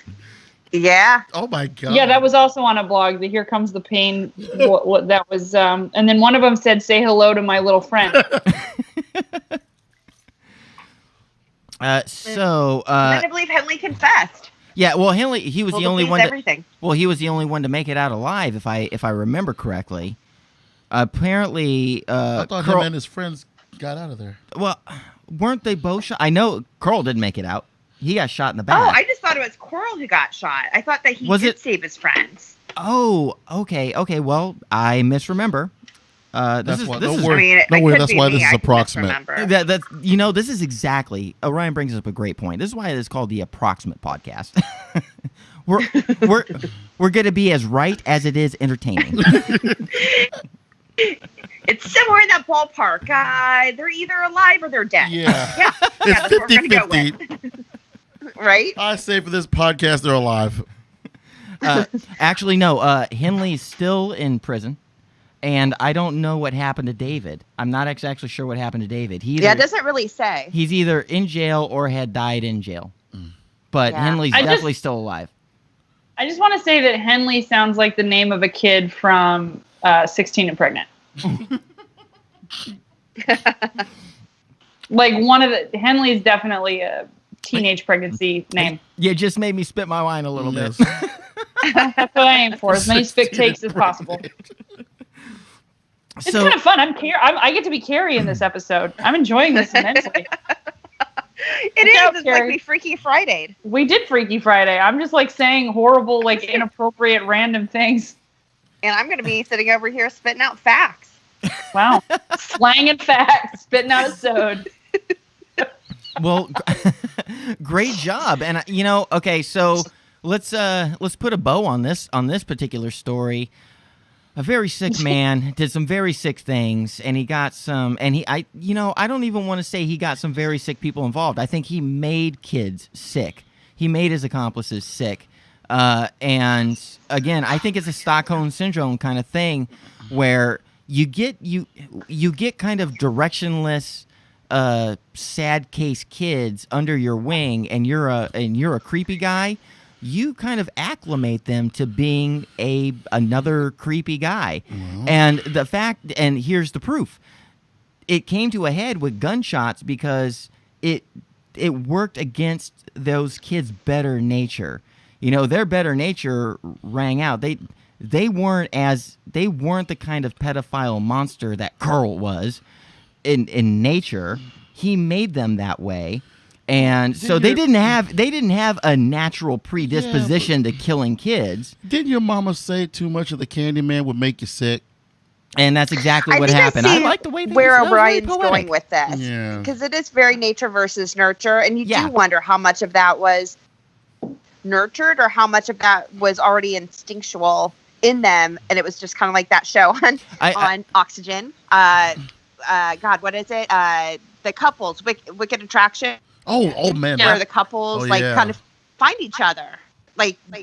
Speaker 4: Yeah.
Speaker 2: Oh my God.
Speaker 3: Yeah, that was also on a blog. The Here Comes the Pain. What that was, and then one of them said, "Say hello to my little friend."
Speaker 4: And I believe Henley confessed.
Speaker 1: Yeah, well, Henley, he was the only one.
Speaker 4: Everything.
Speaker 1: He was the only one to make it out alive, if I remember correctly. Apparently,
Speaker 2: I thought
Speaker 1: Carl,
Speaker 2: him and his friends got out of there.
Speaker 1: well, weren't they both shot? I know Carl didn't make it out. He got shot in the back.
Speaker 4: Oh, I just thought it was Coral who got shot. I thought that he did save his friends.
Speaker 1: Oh, okay. Well, I misremember.
Speaker 2: That's why.
Speaker 1: this
Speaker 2: Don't
Speaker 1: is
Speaker 2: worry. Don't worry. That's why this is approximate.
Speaker 1: this is exactly. Ryan brings up a great point. This is why it is called the Approximate Podcast. we're going to be as right as it is entertaining.
Speaker 4: It's somewhere in that ballpark. They're either alive or they're dead.
Speaker 2: Yeah.
Speaker 4: That's what we're gonna go
Speaker 2: 50-50.
Speaker 4: with. Right?
Speaker 2: I say for this podcast, they're alive.
Speaker 1: Actually, no. Henley's still in prison, and I don't know what happened to David. I'm not exactly sure what happened to David.
Speaker 4: It doesn't really say.
Speaker 1: He's either in jail or had died in jail. But Henley's definitely still alive.
Speaker 3: I just want to say that Henley sounds like the name of a kid from 16 and Pregnant. Like Henley's definitely a teenage pregnancy name.
Speaker 1: You just made me spit my wine a little bit.
Speaker 3: That's what I aim for, as many spit takes as possible. It's kind of fun. I get to be Carrie in this episode. I'm enjoying this immensely.
Speaker 4: It's like we Freaky Friday.
Speaker 3: We did Freaky Friday. I'm just like saying horrible, like inappropriate, random things.
Speaker 4: And I'm going to be sitting over here spitting out facts.
Speaker 3: Wow. Slanging facts, spitting out a sode.
Speaker 1: Well, great job. And, okay, so let's put a bow on this particular story. A very sick man did some very sick things, and he got some. And I don't even want to say he got some very sick people involved. I think he made kids sick. He made his accomplices sick. And again, I think it's a Stockholm syndrome kind of thing, where you get kind of directionless, sad case kids under your wing, and you're a creepy guy. You kind of acclimate them to being another creepy guy. Mm-hmm. And here's the proof. It came to a head with gunshots because it worked against those kids' better nature. Their better nature rang out. They weren't the kind of pedophile monster that Carl was in nature. He made them that way. And so they didn't have a natural predisposition to killing kids.
Speaker 2: Didn't your mama say too much of the Candyman would make you sick?
Speaker 1: And that's exactly what happened. I like the way
Speaker 4: where O'Brien's going with this, because it is very nature versus nurture, and you do wonder how much of that was nurtured or how much of that was already instinctual in them, and it was just kind of like that show on Oxygen. God, what is it? The couples, Wicked Attraction.
Speaker 2: Oh man!
Speaker 4: Where the couples kind of find each other,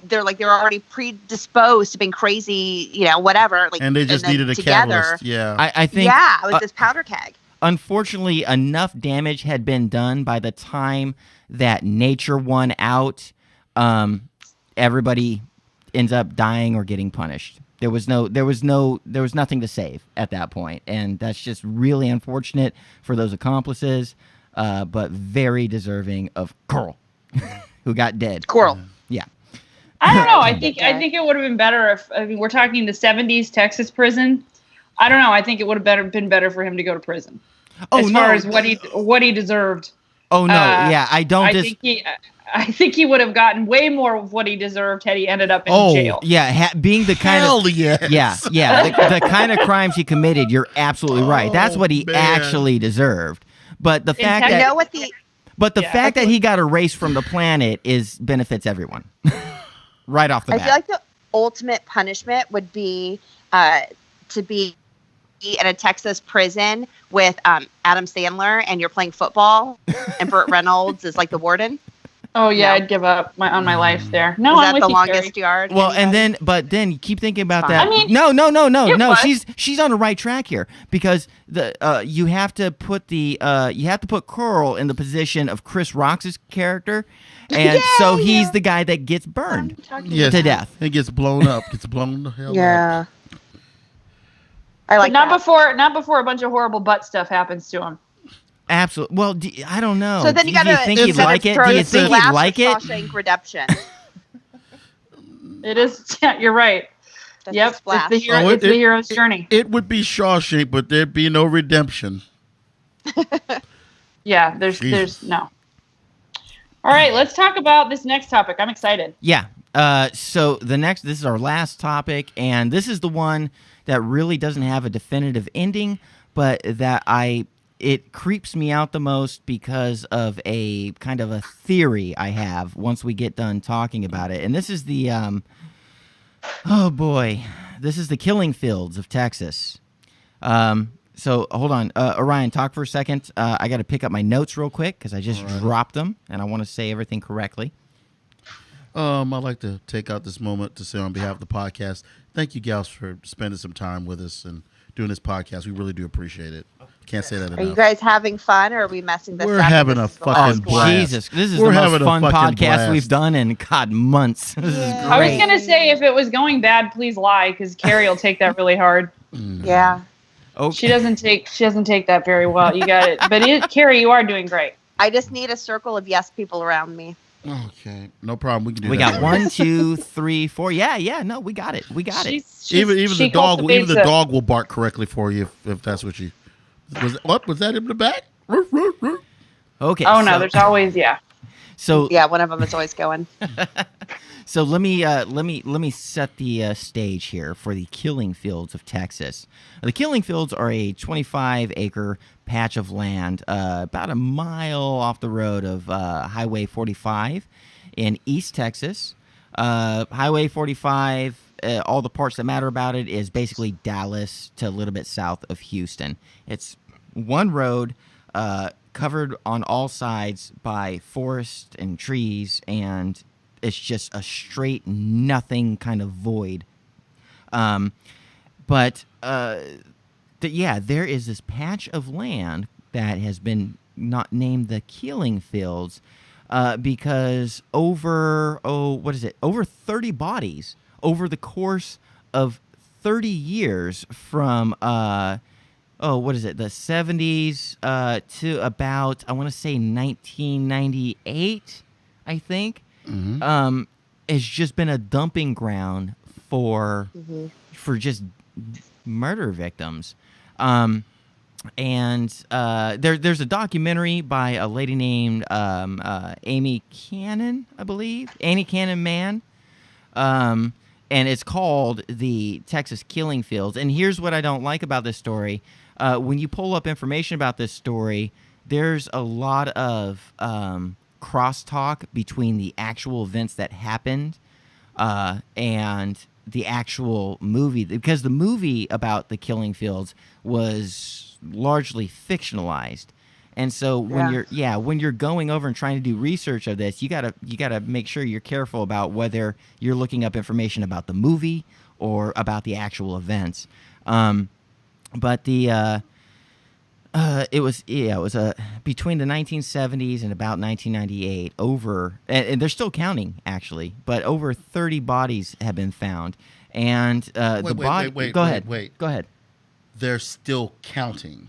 Speaker 4: they're already predisposed to being crazy, whatever.
Speaker 2: And they just needed a catalyst. Yeah,
Speaker 1: I think.
Speaker 4: Yeah, it was this powder keg.
Speaker 1: Unfortunately, enough damage had been done by the time that nature won out. Everybody ends up dying or getting punished. There was nothing to save at that point, and that's just really unfortunate for those accomplices. But very deserving of Coral, who got dead.
Speaker 4: Coral.
Speaker 1: Yeah.
Speaker 3: I don't know. I think it would have been better if we're talking the 70s Texas prison. I don't know. I think it would have been better for him to go to prison. As far as what he deserved.
Speaker 1: Oh no! I don't.
Speaker 3: I think he would have gotten way more of what he deserved had he ended up in jail.
Speaker 1: Yeah, being the kind of
Speaker 2: yes.
Speaker 1: the kind of crimes he committed. You're absolutely right. That's what he actually deserved. But the fact that he got erased from the planet benefits everyone. Right off the bat.
Speaker 4: I feel like the ultimate punishment would be to be in a Texas prison with Adam Sandler, and you're playing football, and Burt Reynolds is like the warden.
Speaker 3: Oh yeah, I'd give up on my life there. No,
Speaker 4: is that the longest yard?
Speaker 1: Well, but then keep thinking about that. I mean, no. She's on the right track here, because you have to put Coral in the position of Chris Rock's character, and so he's the guy that gets burned to death.
Speaker 2: It gets blown up. Gets blown the hell up.
Speaker 4: Yeah. I like
Speaker 3: not before a bunch of horrible butt stuff happens to him.
Speaker 1: Absolutely. Well, I don't know.
Speaker 4: So then you
Speaker 1: do you think he'd like it? Do you think he'd like it?
Speaker 4: Shawshank Redemption.
Speaker 3: It is. Yeah, you're right. Yep. It's the hero's journey.
Speaker 2: It would be Shawshank, but there'd be no redemption.
Speaker 3: Yeah. There's no. All right. Let's talk about this next topic. I'm excited.
Speaker 1: Yeah. So this is our last topic, and this is the one that really doesn't have a definitive ending, but that it creeps me out the most because of a kind of a theory I have once we get done talking about it. And this is the, this is the killing fields of Texas. So hold on. Orion, talk for a second. I got to pick up my notes real quick because I just dropped them and I want to say everything correctly.
Speaker 2: I'd like to take out this moment to say on behalf of the podcast, thank you, gals, for spending some time with us and doing this podcast. We really do appreciate it. Can't say that enough.
Speaker 4: Are you guys having fun, or are we messing this up?
Speaker 2: We're having a fucking blast.
Speaker 1: Jesus, this is the most fun podcast we've done in months. This is great.
Speaker 3: I was gonna say, if it was going bad, please lie, because Carrie will take that really hard.
Speaker 4: Yeah.
Speaker 1: Okay.
Speaker 3: She doesn't take that very well. You got it. But Carrie, you are doing great.
Speaker 4: I just need a circle of yes people around me.
Speaker 2: Okay, no problem. We can do that.
Speaker 1: We got 1, 2, 3, 4. Yeah. No, we got it.
Speaker 2: Even the dog will bark correctly for you if that's what you. Was that in the back?
Speaker 1: Okay.
Speaker 3: Oh no, there's always
Speaker 1: So
Speaker 4: yeah, one of them is always going.
Speaker 1: So let me set the stage here for the killing fields of Texas. The killing fields are a 25-acre patch of land about a mile off the road of Highway 45 in East Texas. Highway 45, all the parts that matter about it is basically Dallas to a little bit south of Houston. It's one road covered on all sides by forest and trees, and it's just a straight nothing kind of void. But there is this patch of land that has been not named the Killing Fields because over 30 bodies over the course of 30 years from the 70s to about, I want to say 1998, I think, has just been a dumping ground for just murder victims. And there's a documentary by a lady named Amy Cannon, I believe, Annie Cannon Man, and it's called The Texas Killing Fields. And here's what I don't like about this story. When you pull up information about this story, there's a lot of crosstalk between the actual events that happened and the actual movie, because the movie about the Killing Fields was largely fictionalized. And so when you're going over and trying to do research of this, you gotta make sure you're careful about whether you're looking up information about the movie or about the actual events. But it was between the 1970s and about 1998, and they're still counting actually, but over 30 bodies have been found. And Go ahead.
Speaker 2: They're still counting.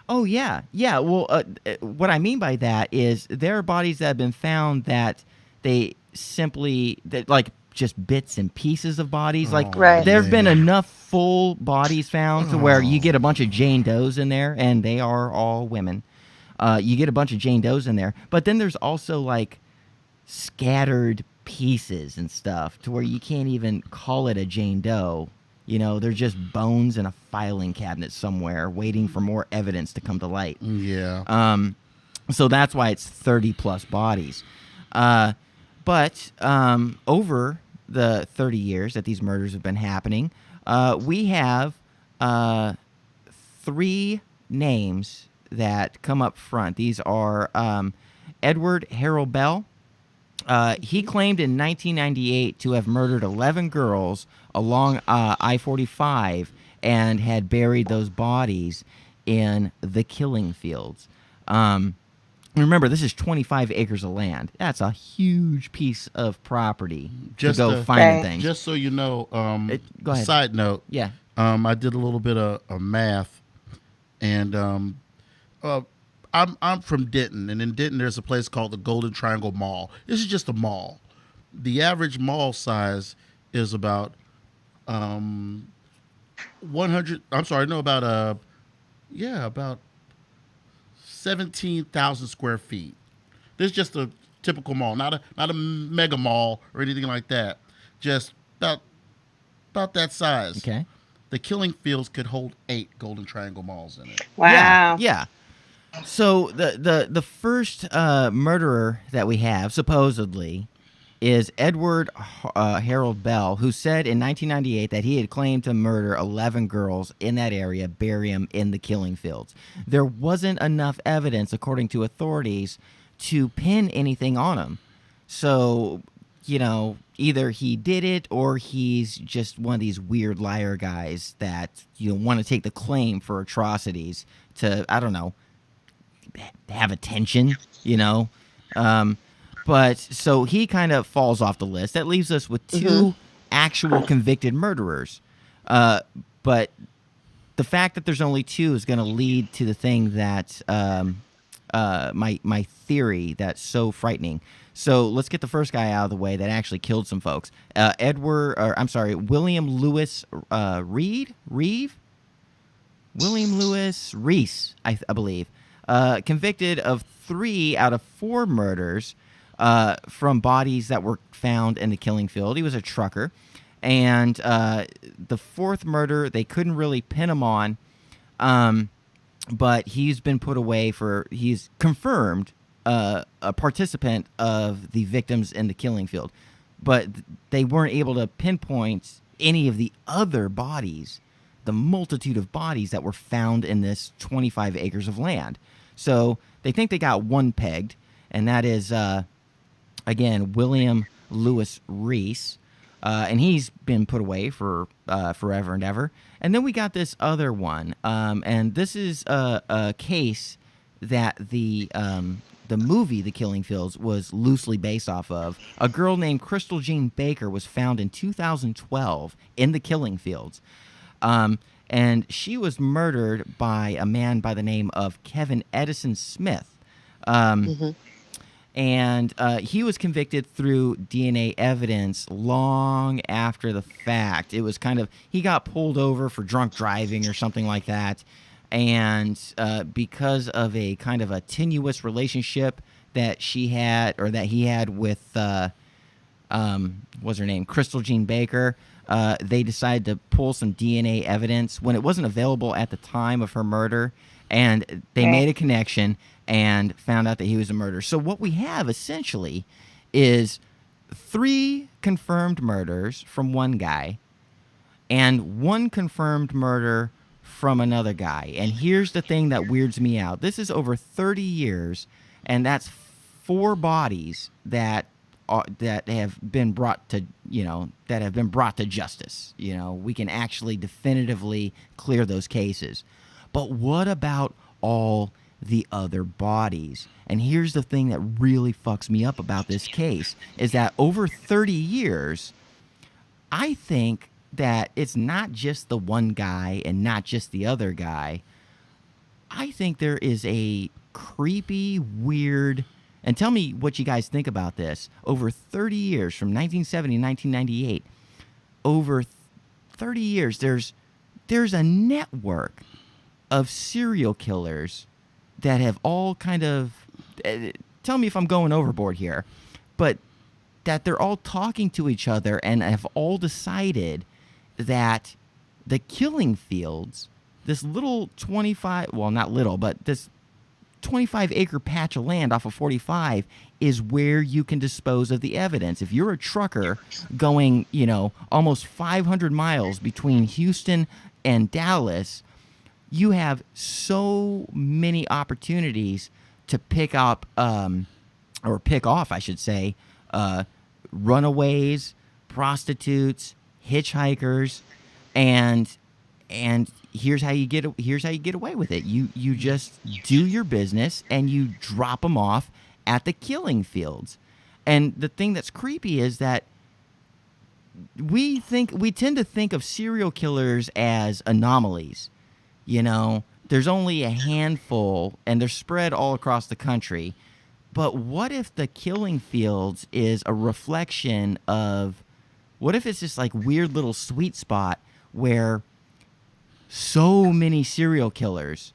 Speaker 1: Oh yeah. Well, what I mean by that is there are bodies that have been found that they like just bits and pieces of bodies. Like there have been enough full bodies found to where you get a bunch of Jane Does in there, and they are all women. You get a bunch of Jane Does in there, but then there's also like scattered pieces and stuff to where you can't even call it a Jane Doe. You know, they're just bones in a filing cabinet somewhere waiting for more evidence to come to light.
Speaker 2: Yeah.
Speaker 1: So that's why it's 30 plus bodies. But over the 30 years that these murders have been happening, we have 3 names that come up front. These are Edward Harold Bell. He claimed in 1998 to have murdered 11 girls along I-45 and had buried those bodies in the Killing Fields. Remember, this is 25 acres of land. That's a huge piece of property to go find things.
Speaker 2: Just so you know,
Speaker 1: go ahead.
Speaker 2: Side note,
Speaker 1: yeah,
Speaker 2: I did a little bit of math, and I'm from Denton, and in Denton there's a place called the Golden Triangle Mall. This is just a mall. The average mall size is about 17,000 square feet. This is just a typical mall, not a mega mall or anything like that. Just about that size.
Speaker 1: Okay.
Speaker 2: The Killing Fields could hold 8 Golden Triangle malls in it.
Speaker 4: Wow.
Speaker 1: Yeah. So the first murderer that we have, supposedly, is Edward Harold Bell, who said in 1998 that he had claimed to murder 11 girls in that area, bury them in the Killing Fields. There wasn't enough evidence, according to authorities, to pin anything on him. So, either he did it or he's just one of these weird liar guys that want to take the claim for atrocities to, I don't know, have attention, But so he kind of falls off the list. That leaves us with 2 actual convicted murderers. But the fact that there's only 2 is going to lead to the thing that my theory that's so frightening. So let's get the first guy out of the way that actually killed some folks. William Lewis Reeve? William Lewis Reese, I believe. Convicted of 3 out of 4 murders from bodies that were found in the Killing Field. He was a trucker. And the 4th murder, they couldn't really pin him on, but he's been put away he's confirmed a participant of the victims in the Killing Field. but they weren't able to pinpoint any of the other bodies, the multitude of bodies that were found in this 25 acres of land. So they think they got one pegged, and that is, again, William Lewis Reese. And he's been put away for forever and ever. And then we got this other one, and this is a case that the movie The Killing Fields was loosely based off of. A girl named Crystal Jean Baker was found in 2012 in The Killing Fields. And she was murdered by a man by the name of Kevin Edison Smith. And he was convicted through DNA evidence long after the fact. It was kind of, he got pulled over for drunk driving or something like that. And because of a kind of a tenuous relationship that she had, or that he had with, what's her name, Crystal Jean Baker, they decided to pull some DNA evidence when it wasn't available at the time of her murder. And they made a connection and found out that he was a murderer. So what we have essentially is 3 confirmed murders from one guy and 1 confirmed murder from another guy. And here's the thing that weirds me out. This is over 30 years, and that's 4 bodies that have been brought to, justice. You know, we can actually definitively clear those cases. But what about all the other bodies? And here's the thing that really fucks me up about this case is that over 30 years, I think that it's not just the one guy and not just the other guy. I think there is a creepy, weird, and tell me what you guys think about this. Over 30 years, from 1970 to 1998, over 30 years, there's a network of serial killers that have all kind of, tell me if I'm going overboard here, but that they're all talking to each other and have all decided that the Killing Fields, this little 25, well, not little, but this 25-acre patch of land off of 45 is where you can dispose of the evidence. If you're a trucker going, almost 500 miles between Houston and Dallas, you have so many opportunities to pick up, or pick off, I should say, runaways, prostitutes, hitchhikers, and here's how you get away with it. You just do your business and you drop them off at the Killing Fields. And the thing that's creepy is that we tend to think of serial killers as anomalies. There's only a handful, and they're spread all across the country. But what if the Killing Fields is a reflection of, what if it's this like weird little sweet spot where so many serial killers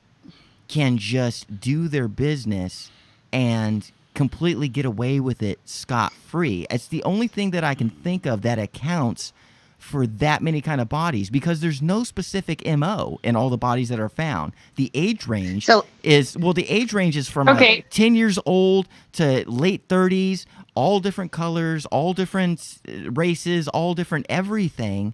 Speaker 1: can just do their business and completely get away with it scot-free? It's the only thing that I can think of that accounts for that many kind of bodies, because there's no specific MO in all the bodies that are found. The age range is from 10 years old to late 30s, all different colors, all different races, all different everything.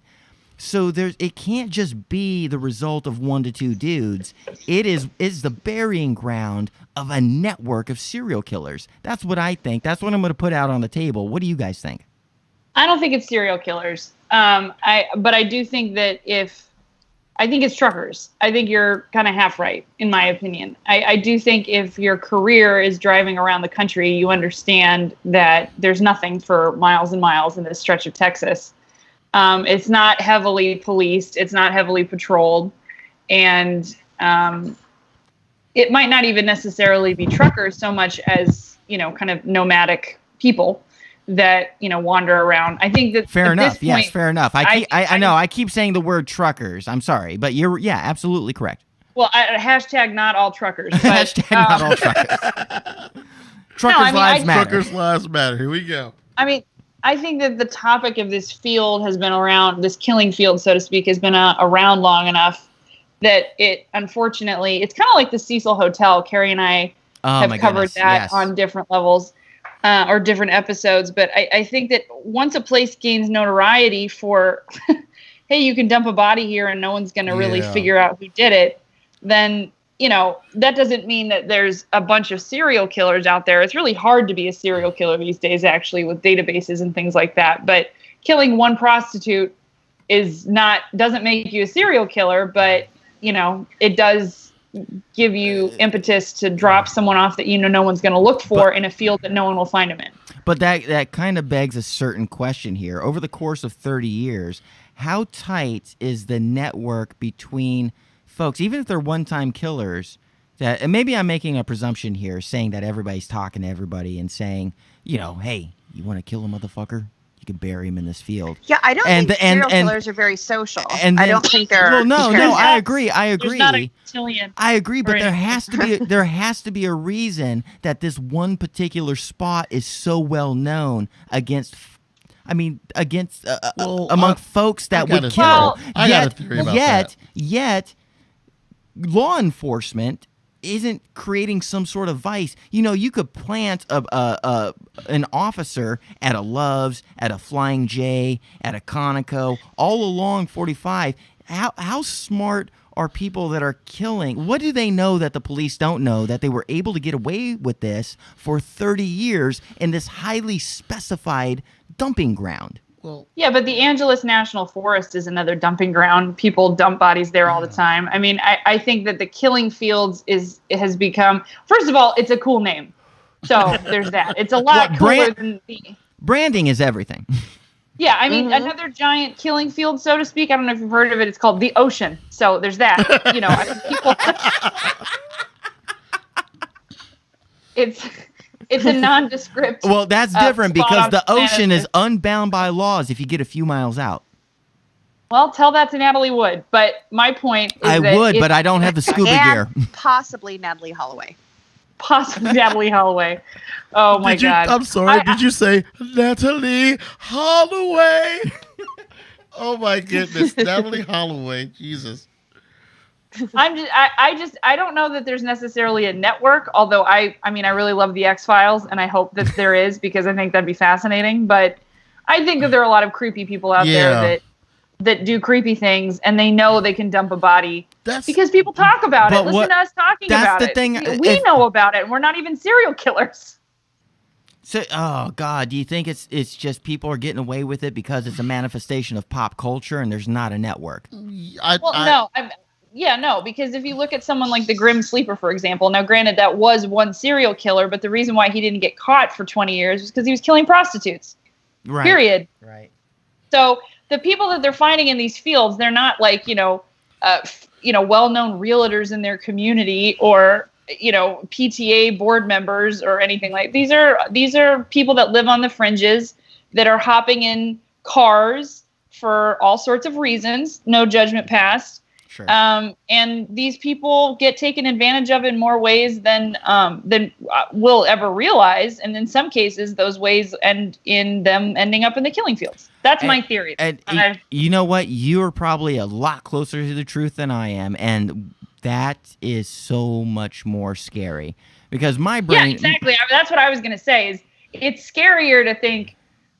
Speaker 1: So it can't just be the result of 1 to 2 dudes. It's the burying ground of a network of serial killers. That's what I think. That's what I'm going to put out on the table. What do you guys think?
Speaker 3: I don't think it's serial killers. But I do think that I think it's truckers. I think you're kind of half right, in my opinion. I do think if your career is driving around the country, you understand that there's nothing for miles and miles in this stretch of Texas. It's not heavily policed. It's not heavily patrolled. And it might not even necessarily be truckers so much as, kind of nomadic people that wander around. I think that
Speaker 1: fair enough. Yes, fair enough. I know I keep saying the word truckers. I'm sorry, but you're absolutely correct.
Speaker 3: Well, hashtag not all truckers. But,
Speaker 1: hashtag not all truckers. Lives matter.
Speaker 2: Truckers lives matter. Here we go.
Speaker 3: I mean, I think that the topic of this field has been around, this killing field, so to speak, has been around long enough that it, unfortunately, it's kind of like the Cecil Hotel. Carrie and I have covered that on different levels. or different episodes. But I think that once a place gains notoriety for, hey, you can dump a body here and no one's going to really figure out who did it, then, you know, that doesn't mean that there's a bunch of serial killers out there. It's really hard to be a serial killer these days, actually, with databases and things like that. But killing one prostitute doesn't make you a serial killer, but, you know, it does give you impetus to drop someone off that, you know, no one's going to look for in a field that no one will find them in.
Speaker 1: But that kind of begs a certain question here. Over the course of 30 years, how tight is the network between folks, even if they're one-time killers, and maybe I'm making a presumption here, saying that everybody's talking to everybody and saying, you know, hey, you want to kill a motherfucker? You can bury him in this field.
Speaker 4: Yeah, I don't think serial killers are very social. I don't think they're.
Speaker 1: Well, no, I agree.
Speaker 3: There's not a cotillion.
Speaker 1: I agree, but there has to be a reason that this one particular spot is so well known among folks that would kill.
Speaker 2: I got a theory about that.
Speaker 1: Yet, law enforcement isn't creating some sort of vice. You know, you could plant an officer at a Love's, at a Flying J, at a Conoco, all along 45. How smart are people that are killing? What do they know that the police don't know, that they were able to get away with this for 30 years in this highly specified dumping ground?
Speaker 2: Well,
Speaker 3: yeah, but the Angeles National Forest is another dumping ground. People dump bodies there all the time. I mean, I think that the killing fields has become, first of all, it's a cool name. So there's that. It's a lot cooler than the
Speaker 1: branding is everything.
Speaker 3: Yeah, I mean, another giant killing field, so to speak. I don't know if you've heard of it. It's called the Ocean. So there's that. You know, I mean, people. It's a nondescript.
Speaker 1: Well, that's different because the ocean is unbound by laws if you get a few miles out.
Speaker 3: Well, tell that to Natalie Wood. But my point is
Speaker 1: I would, but I don't have the scuba gear.
Speaker 4: Possibly Natalie Holloway.
Speaker 3: Possibly Natalie Holloway. Oh, my God.
Speaker 2: I'm sorry. Did you say Natalie Holloway? Oh, my goodness. Natalie Holloway. Jesus.
Speaker 3: I don't know that there's necessarily a network, although I mean, I really love the X-Files and I hope that there is because I think that'd be fascinating. But I think that there are a lot of creepy people out there that do creepy things and they know they can dump a body because people talk about it. Listen to us talking about it. We know about it and we're not even serial killers.
Speaker 1: So, oh God, do you think it's just people are getting away with it because it's a manifestation of pop culture and there's not a network?
Speaker 3: No, because if you look at someone like the Grim Sleeper, for example, now granted that was one serial killer, but the reason why he didn't get caught for 20 years was because he was killing prostitutes.
Speaker 1: Right.
Speaker 3: Period.
Speaker 1: Right.
Speaker 3: So the people that they're finding in these fields, they're not like, well-known realtors in their community or, PTA board members or anything like these are people that live on the fringes that are hopping in cars for all sorts of reasons, no judgment passed.
Speaker 1: Sure.
Speaker 3: And these people get taken advantage of in more ways than we'll ever realize. And in some cases, those ways end in them ending up in the killing fields. That's my theory.
Speaker 1: And you know what? You're probably a lot closer to the truth than I am. And that is so much more scary because my brain.
Speaker 3: Yeah, exactly. That's what I was going to say is it's scarier to think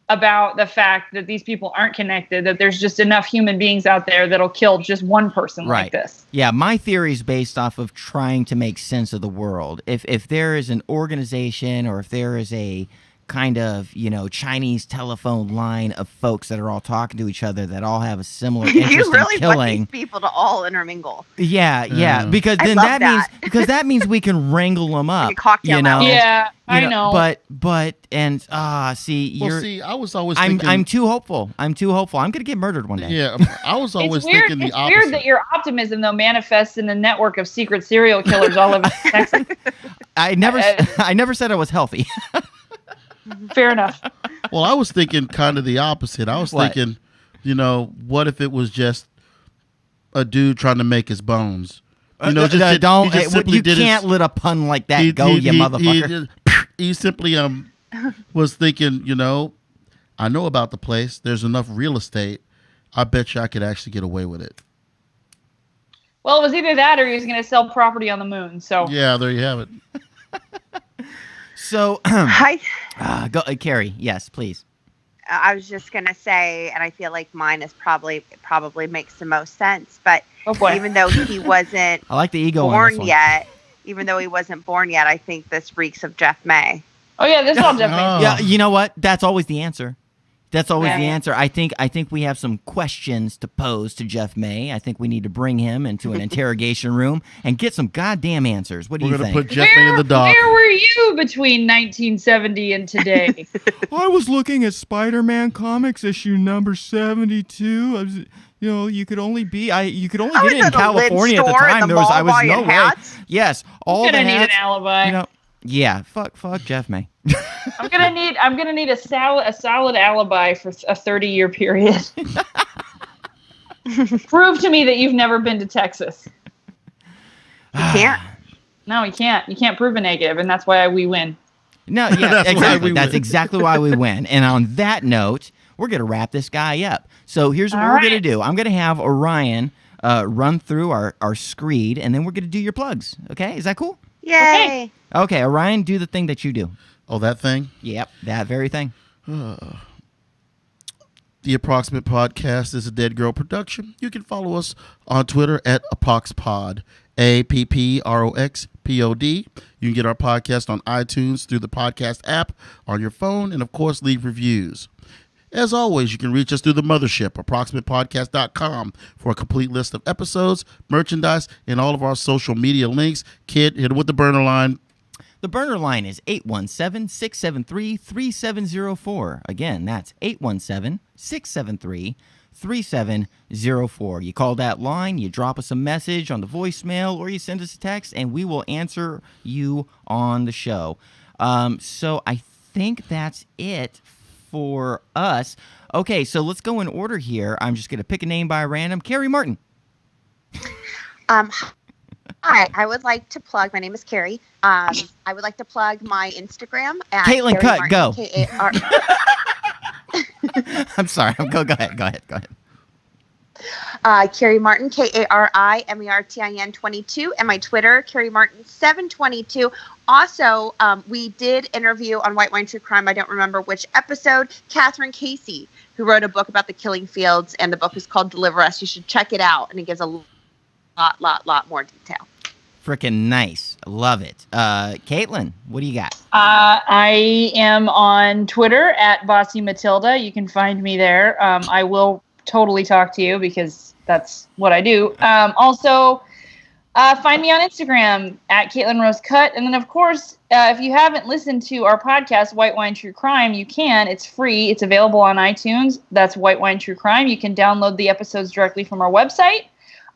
Speaker 3: about the fact that these people aren't connected, that there's just enough human beings out there that'll kill just one person like this.
Speaker 1: Yeah, my theory is based off of trying to make sense of the world. If there is an organization or if there is a kind of, Chinese telephone line of folks that are all talking to each other that all have a similar interest
Speaker 4: you really
Speaker 1: in killing.
Speaker 4: want these people to all intermingle.
Speaker 1: Yeah, because then that means we can wrangle them up.
Speaker 4: Like a cocktail hour.
Speaker 3: Yeah, I know.
Speaker 1: I was always thinking, I'm too hopeful. I'm going to get murdered one day.
Speaker 2: Yeah, I was always thinking the opposite.
Speaker 3: It's weird that your optimism though manifests in a network of secret serial killers all over Texas.
Speaker 1: I never said I was healthy.
Speaker 3: Fair enough.
Speaker 2: Well, I was thinking kind of the opposite. I was thinking, what if it was just a dude trying to make his bones? You
Speaker 1: can't let a pun like that you motherfucker.
Speaker 2: He simply was thinking, I know about the place. There's enough real estate. I bet you I could actually get away with it.
Speaker 3: Well, it was either that or he was going to sell property on the moon. So
Speaker 2: yeah, there you have it.
Speaker 1: So,
Speaker 4: Hi.
Speaker 1: go, Carrie. Yes, please.
Speaker 4: I was just gonna say, and I feel like mine is probably makes the most sense. But even though he wasn't
Speaker 1: I like the ego
Speaker 4: born yet, I think this reeks of Jeff May.
Speaker 3: Oh yeah, this is all Jeff May.
Speaker 1: Yeah, you know what? That's always the answer. That's always the
Speaker 3: Yeah.
Speaker 1: answer. I think we have some questions to pose to Jeff May. I think we need to bring him into an interrogation room and get some goddamn answers. What do you
Speaker 2: We're
Speaker 1: think?
Speaker 2: gonna put Jeff May in the dock.
Speaker 3: Where were you between 1970 and today?
Speaker 1: I was looking at Spider-Man comics issue number 72. I was, you could only get it in California at the time. I was no way. Yes, all
Speaker 3: I'm
Speaker 1: the
Speaker 3: gonna need
Speaker 1: hats.
Speaker 3: an alibi.
Speaker 1: Yeah, fuck Jeff May.
Speaker 3: I'm gonna need a solid alibi for a 30-year period. Prove to me that you've never been to Texas.
Speaker 4: You can't.
Speaker 3: No, you can't. You can't prove a negative, and that's why we win.
Speaker 1: No, yeah,
Speaker 2: That's why
Speaker 1: exactly.
Speaker 2: we
Speaker 1: That's
Speaker 2: win.
Speaker 1: exactly why we win. And on that note, we're gonna wrap this guy up. So here's what
Speaker 3: All
Speaker 1: we're
Speaker 3: right.
Speaker 1: gonna do. I'm gonna have Orion run through our screed, and then we're gonna do your plugs. Okay, is that cool?
Speaker 4: Yay!
Speaker 1: Okay, Orion, do the thing that you do.
Speaker 2: Oh, that thing?
Speaker 1: Yep, that very thing.
Speaker 2: The Approximate Podcast is a Dead Girl production. You can follow us on Twitter at ApproxPod, APPROXPOD. You can get our podcast on iTunes through the podcast app on your phone, and of course, leave reviews. As always, you can reach us through the mothership, approximatepodcast.com, for a complete list of episodes, merchandise, and all of our social media links. Kid, hit it with the burner line.
Speaker 1: The burner line is 817-673-3704. Again, that's 817-673-3704. You call that line, you drop us a message on the voicemail, or you send us a text, and we will answer you on the show. So I think that's it for us. Okay, so let's go in order here. I'm just going to pick a name by random. Carrie Martin.
Speaker 4: Hi, I would like to plug. My name is Carrie. I would like to plug my Instagram at
Speaker 1: Caitlin,
Speaker 4: Carrie
Speaker 1: cut,
Speaker 4: Martin,
Speaker 1: go.
Speaker 4: K-A-R-
Speaker 1: I'm sorry. Go ahead.
Speaker 4: Carrie Martin, KARIMERTIN 22, and my Twitter, Carrie Martin 722. Also, we did interview on White Wine True Crime, I don't remember which episode, Catherine Casey, who wrote a book about the killing fields, and the book is called Deliver Us. You should check it out, and it gives a lot more detail.
Speaker 1: Freaking nice. Love it. Caitlin, what do you got?
Speaker 3: I am on Twitter at Bossy Matilda. You can find me there. I will totally talk to you because that's what I do. Also, find me on Instagram at Caitlin Rose Cut. And then, of course, if you haven't listened to our podcast, White Wine True Crime, you can. It's free. It's available on iTunes. That's White Wine True Crime. You can download the episodes directly from our website.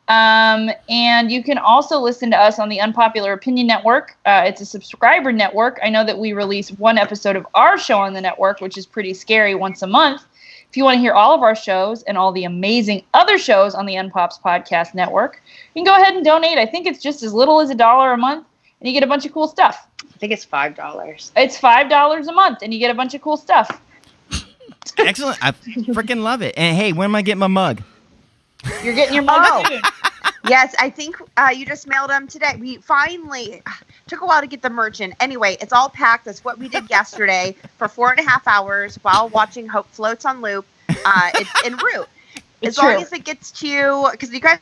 Speaker 3: And you can also listen to us on the Unpopular Opinion Network. It's a subscriber network. I know that we release one episode of our show on the network, which is pretty scary, once a month. If you want to hear all of our shows and all the amazing other shows on the Unpops Podcast Network, you can go ahead and donate. I think it's just as little as $1 a month, and you get a bunch of cool stuff.
Speaker 4: I think it's $5.
Speaker 3: It's $5 a month, and you get a bunch of cool stuff.
Speaker 1: Excellent. I freaking love it. And hey, when am I getting my mug?
Speaker 3: You're getting your mug soon.
Speaker 4: Yes, I think you just mailed them today. We finally took a while to get the merch in. Anyway, it's all packed. That's what we did yesterday for 4.5 hours while watching Hope Floats on Loop. It's en route.
Speaker 3: It's
Speaker 4: as long
Speaker 3: true.
Speaker 4: as it gets to you, because you guys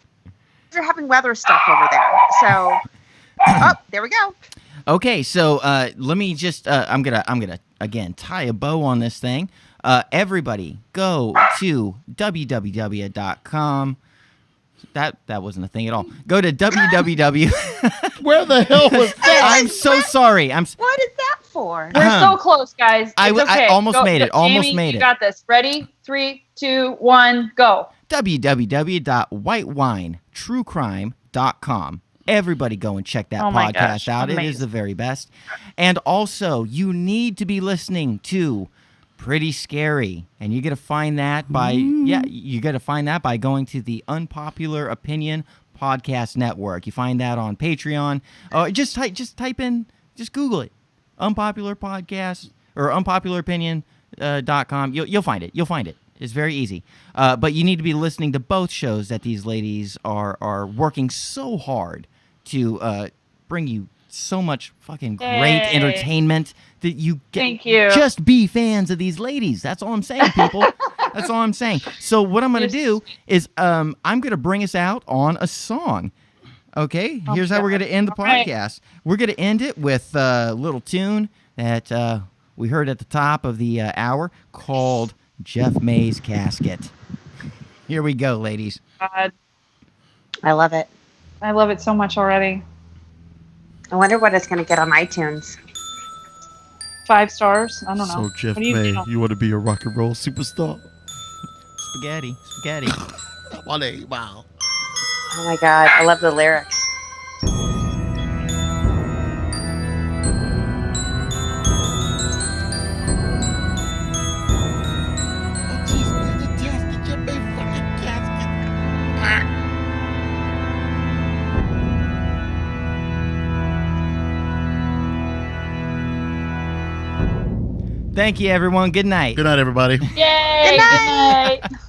Speaker 4: are having weather stuff over there. So, there we go.
Speaker 1: Okay, so let me just I'm gonna again tie a bow on this thing. Everybody go to www.com. That wasn't a thing at all. Go to www.
Speaker 2: Where the hell was that?
Speaker 1: I'm so sorry.
Speaker 4: What is that for?
Speaker 3: We're so close, guys. It's
Speaker 1: I
Speaker 3: okay.
Speaker 1: almost made it. Almost
Speaker 3: Jamie,
Speaker 1: made it.
Speaker 3: You got this. Ready? 3, 2, 1, go.
Speaker 1: www.whitewinetruecrime.com. Everybody go and check that
Speaker 3: Oh my
Speaker 1: podcast
Speaker 3: gosh,
Speaker 1: out. It is
Speaker 3: amazing.
Speaker 1: the very best. And also, you need to be listening to Pretty Scary, and you got to find that by going to the Unpopular Opinion Podcast Network. You find that on Patreon. Just Google it, Unpopular Podcast or unpopularopinion.com. You'll find it. It's very easy. But you need to be listening to both shows that these ladies are working so hard to bring you so much fucking great entertainment that you get.
Speaker 3: Thank you.
Speaker 1: Just be fans of these ladies. That's all I'm saying, people. That's all I'm saying. So what I'm going to do is I'm going to bring us out on a song. Okay? Here's how we're going to end the podcast. We're going to end it with a little tune that we heard at the top of the hour called Jeff May's Casket. Here we go, ladies.
Speaker 3: God,
Speaker 4: I love it.
Speaker 3: I love it so much already.
Speaker 4: I wonder what it's going to get on iTunes.
Speaker 3: 5 stars? I don't know.
Speaker 2: So Jeff
Speaker 3: What do you
Speaker 2: May,
Speaker 3: know?
Speaker 2: you want to be a rock and roll superstar?
Speaker 1: Spaghetti.
Speaker 2: Wow.
Speaker 4: Oh my God, I love the lyrics.
Speaker 1: Thank you, everyone. Good night.
Speaker 2: Good night, everybody.
Speaker 3: Yay!
Speaker 4: Good night.
Speaker 3: Good night.